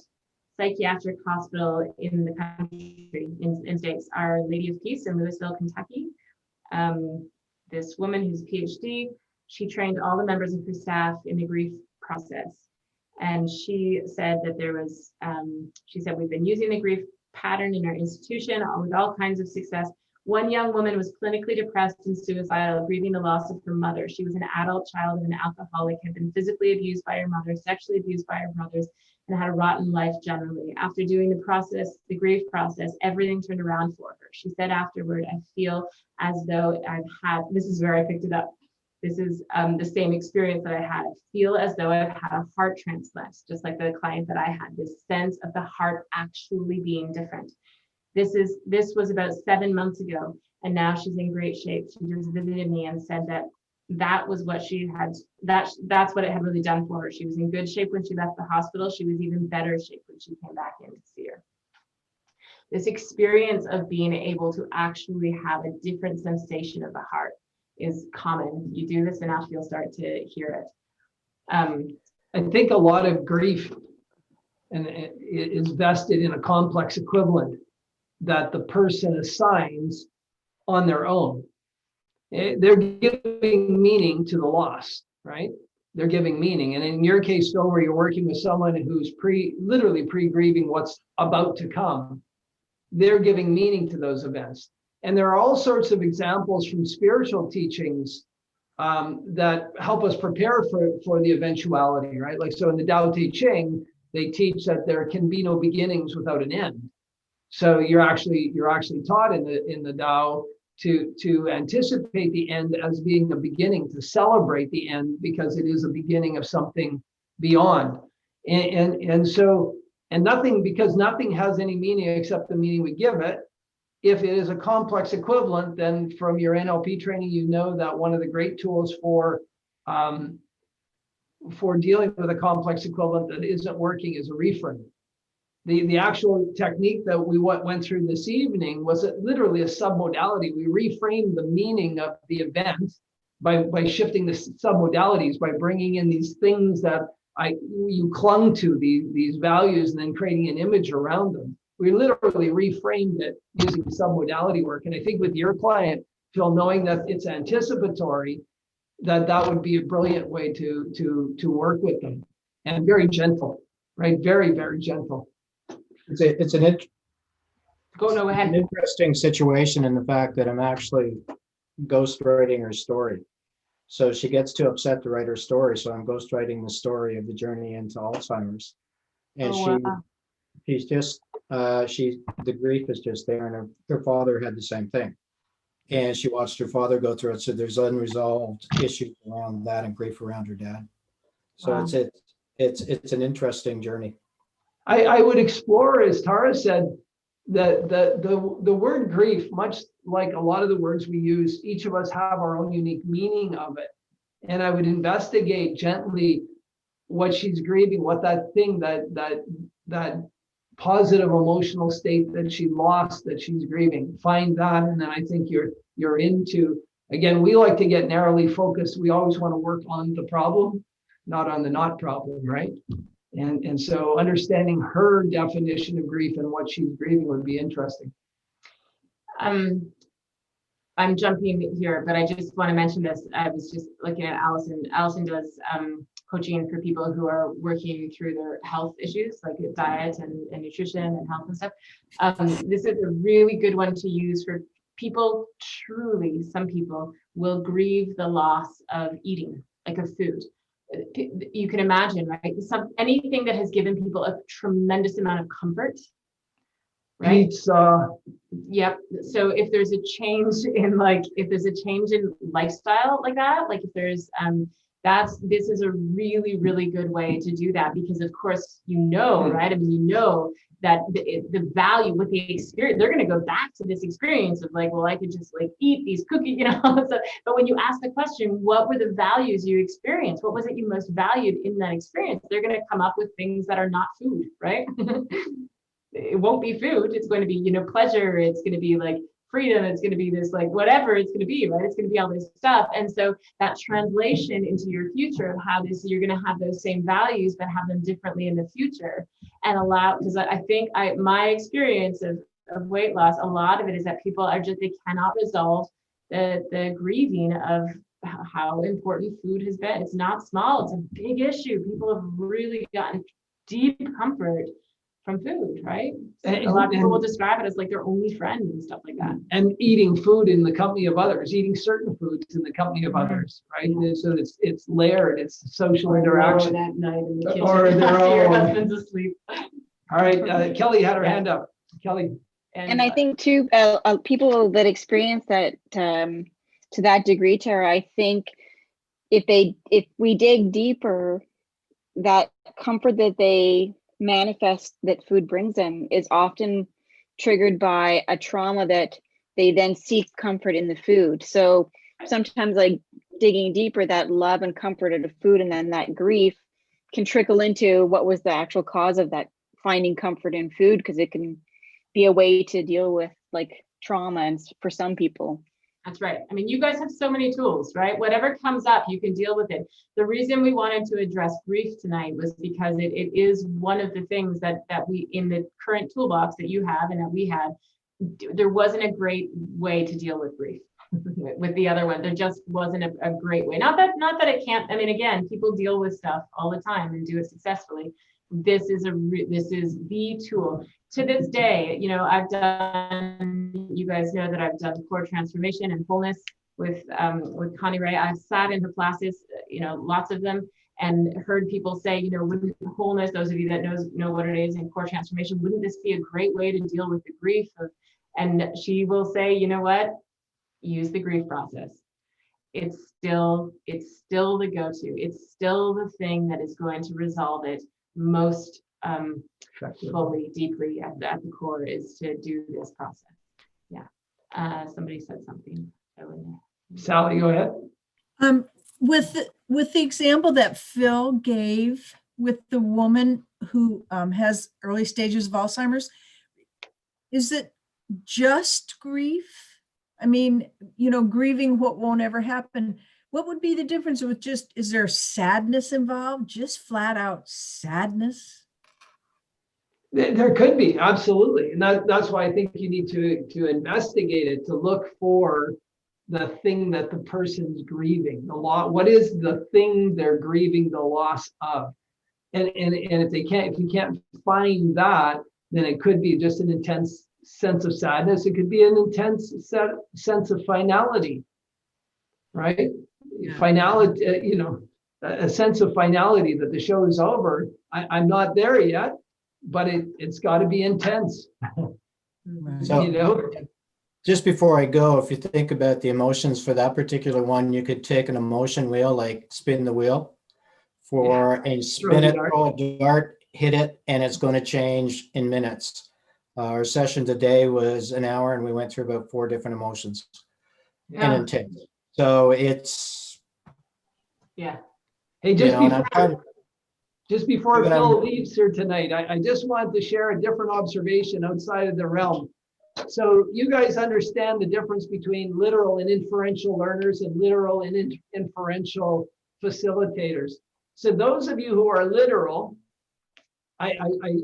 psychiatric hospital in the country, in States, Our Lady of Peace in Louisville, Kentucky. This woman who's a PhD, she trained all the members of her staff in the grief process. And she said that we've been using the grief pattern in our institution with all kinds of success. One young woman was clinically depressed and suicidal, grieving the loss of her mother. She was an adult child of an alcoholic, had been physically abused by her mother, sexually abused by her brothers, and had a rotten life generally. After doing the grief process, everything turned around for her. She said afterward, I feel as though this is where I picked it up. This is the same experience that I had. I feel as though I've had a heart transplant, just like the client that I had, this sense of the heart actually being different. This was about 7 months ago, and now she's in great shape. She just visited me and said that was what she had, that's what it had really done for her. She was in good shape when she left the hospital. She was even better shape when she came back in to see her. This experience of being able to actually have a different sensation of the heart is common. You do this and actually you'll start to hear it. I think a lot of grief is vested in a complex equivalent that the person assigns on their own. They're giving meaning to the loss, right? They're giving meaning. And in your case, Phil, where you're working with someone who's literally pre-grieving what's about to come, they're giving meaning to those events. And there are all sorts of examples from spiritual teachings that help us prepare for the eventuality, right? Like, so in the Tao Te Ching, they teach that there can be no beginnings without an end. So you're actually taught in the Tao to anticipate the end as being a beginning, to celebrate the end because it is a beginning of something beyond. And so And nothing, because nothing has any meaning except the meaning we give it. If it is a complex equivalent, then from your NLP training, you know that one of the great tools for dealing with a complex equivalent that isn't working is a reframe. The actual technique that we went through this evening was literally a submodality. We reframed the meaning of the event by shifting the submodalities, by bringing in these things that you clung to, these values, and then creating an image around them. We literally reframed it using submodality work. And I think with your client, Phil, knowing that it's anticipatory, that would be a brilliant way to work with them, and very gentle, right? Very, very gentle. It's an Go ahead. interesting situation in the fact that I'm actually ghostwriting her story. So she gets too upset to write her story. So I'm ghostwriting the story of the journey into Alzheimer's. And she's just, the grief is just there. And her father had the same thing. And she watched her father go through it. So there's unresolved issues around that and grief around her dad. So Wow. it's an interesting journey. I would explore, as Tara said, the word grief, much like a lot of the words we use, each of us have our own unique meaning of it. And I would investigate gently what she's grieving, what that thing, that positive emotional state that she lost, that she's grieving. Find that, and then I think you're into, again, we like to get narrowly focused. We always want to work on the problem, not on the not problem, right? And so understanding her definition of grief and what she's grieving would be interesting. I'm jumping here, but I just want to mention this. I was just looking at Allison. Allison does coaching for people who are working through their health issues, like diet and nutrition and health and stuff. This is a really good one to use for people. Truly, some people will grieve the loss of eating, like of food. You can imagine, right? Anything that has given people a tremendous amount of comfort, right? Pizza. Yep. So if there's a change in lifestyle like that, like if there's this is a really, really good way to do that, because of course, right? I mean, that the value with the experience, they're going to go back to this experience of like, well, I could just like eat these cookies, So, but when you ask the question, what were the values you experienced? What was it you most valued in that experience? They're going to come up with things that are not food, right? It won't be food. It's going to be, pleasure. It's going to be like freedom. It's going to be this, like, whatever it's going to be, right? It's going to be all this stuff. And so that translation into your future of how you're going to have those same values, but have them differently in the future, and because I think my experience of weight loss, a lot of it is that people they cannot resolve the grieving of how important food has been. It's not small. It's a big issue. People have really gotten deep comfort from food, right? A lot of people will describe it as like their only friend and stuff like that. And eating food in the company of others, eating certain foods in the company of others, right? And so it's layered, it's social interaction. At night in the kitchen Or their after your own. husband's asleep. All right, Kelly had her hand up. Kelly. And I think too, people that experience that to that degree, Tara, I think if we dig deeper, that comfort that they manifest that food brings them is often triggered by a trauma that they then seek comfort in the food. So sometimes, like digging deeper, that love and comfort of the food and then that grief can trickle into what was the actual cause of that finding comfort in food, because it can be a way to deal with like trauma and for some people. That's right. I mean, you guys have so many tools, right? Whatever comes up, you can deal with it. The reason we wanted to address grief tonight was because it is one of the things that we, in the current toolbox that you have and that we had, there wasn't a great way to deal with grief. With the other one, there just wasn't a great way. Not that it can't. I mean, again, people deal with stuff all the time and do it successfully. This is the tool. To this day, I've done, you guys know that I've done core transformation and wholeness with Connirae. I've sat in her classes, lots of them, and heard people say, wouldn't wholeness, those of you that know what it is in core transformation, wouldn't this be a great way to deal with the grief? And she will say, you know what, use the grief process. It's still the go-to. It's still the thing that is going to resolve it most fully, deeply at the core is to do this process. Yeah. Somebody said something. I wouldn't. Sally, go ahead. With the example that Phil gave with the woman who has early stages of Alzheimer's, is it just grief? I mean, grieving what won't ever happen. What would be the difference with just, is there sadness involved? Just flat out sadness? There could be, absolutely. And that's why I think you need to investigate it, to look for the thing that the person's grieving, the loss. What is the thing they're grieving the loss of? And if you can't find that, then it could be just an intense sense of sadness. It could be an intense sense of finality, right? Yeah. Finality, a sense of finality that the show is over. I'm not there yet, but it's got to be intense. Right. So, just before I go, if you think about the emotions for that particular one, you could take an emotion wheel, like spin the wheel and spin it, throw a dart, hit it, and it's going to change in minutes. Our session today was an hour and we went through about 4 different emotions and intense. So it's, Hey, just before But, Phil leaves here tonight, I just want to share a different observation outside of the realm. So you guys understand the difference between literal and inferential learners and literal and inferential facilitators. So those of you who are literal, I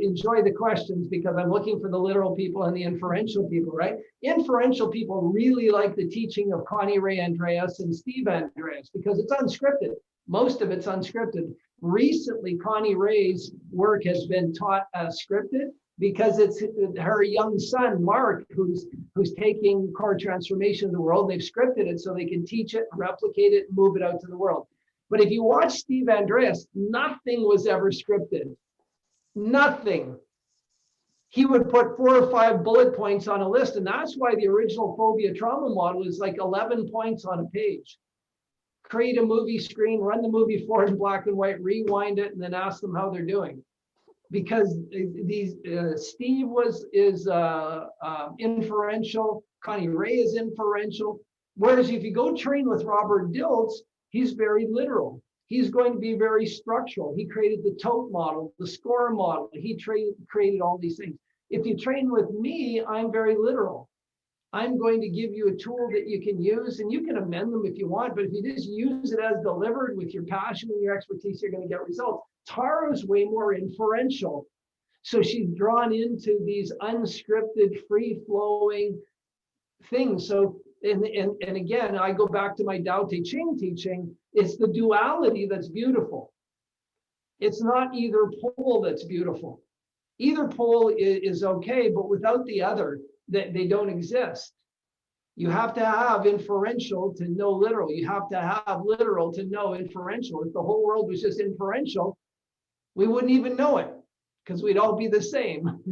enjoy the questions because I'm looking for the literal people and the inferential people, right? Inferential people really like the teaching of Connirae Andreas and Steve Andreas because it's unscripted. Most of it's unscripted. Recently, Connirae's work has been taught as scripted because it's her young son, Mark, who's taking core transformation of the world. They've scripted it so they can teach it, replicate it, and move it out to the world. But if you watch Steve Andreas, nothing was ever scripted. Nothing. He would put 4 or 5 bullet points on a list, and that's why the original phobia trauma model is like 11 points on a page. Create a movie screen, run the movie forward in black and white, rewind it, and then ask them how they're doing. Because Steve is inferential, Connirae is inferential. Whereas if you go train with Robert Dilts, he's very literal. He's going to be very structural. He created the tote model, the score model. He created all these things. If you train with me, I'm very literal. I'm going to give you a tool that you can use, and you can amend them if you want, but if you just use it as delivered with your passion and your expertise, you're going to get results. Tara's way more inferential. So she's drawn into these unscripted, free-flowing things. So, and again, I go back to my Tao Te Ching teaching. It's the duality that's beautiful. It's not either pole that's beautiful. Either pole is okay, but without the other, they don't exist. You have to have inferential to know literal. You have to have literal to know inferential. If the whole world was just inferential, we wouldn't even know it because we'd all be the same.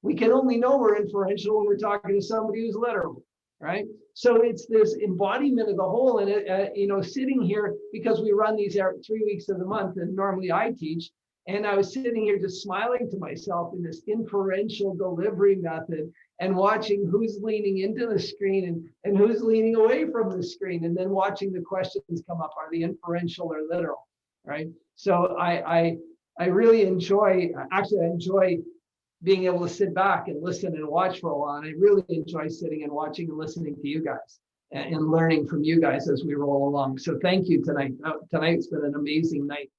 We can only know we're inferential when we're talking to somebody who's literal, right? So it's this embodiment of the whole, and sitting here, because we run these 3 weeks of the month, and normally I teach, and I was sitting here just smiling to myself in this inferential delivery method and watching who's leaning into the screen and who's leaning away from the screen, and then watching the questions come up. Are they inferential or literal, right? So I really enjoy, I enjoy being able to sit back and listen and watch for a while. And I really enjoy sitting and watching and listening to you guys and learning from you guys as we roll along. So thank you tonight. Tonight's been an amazing night.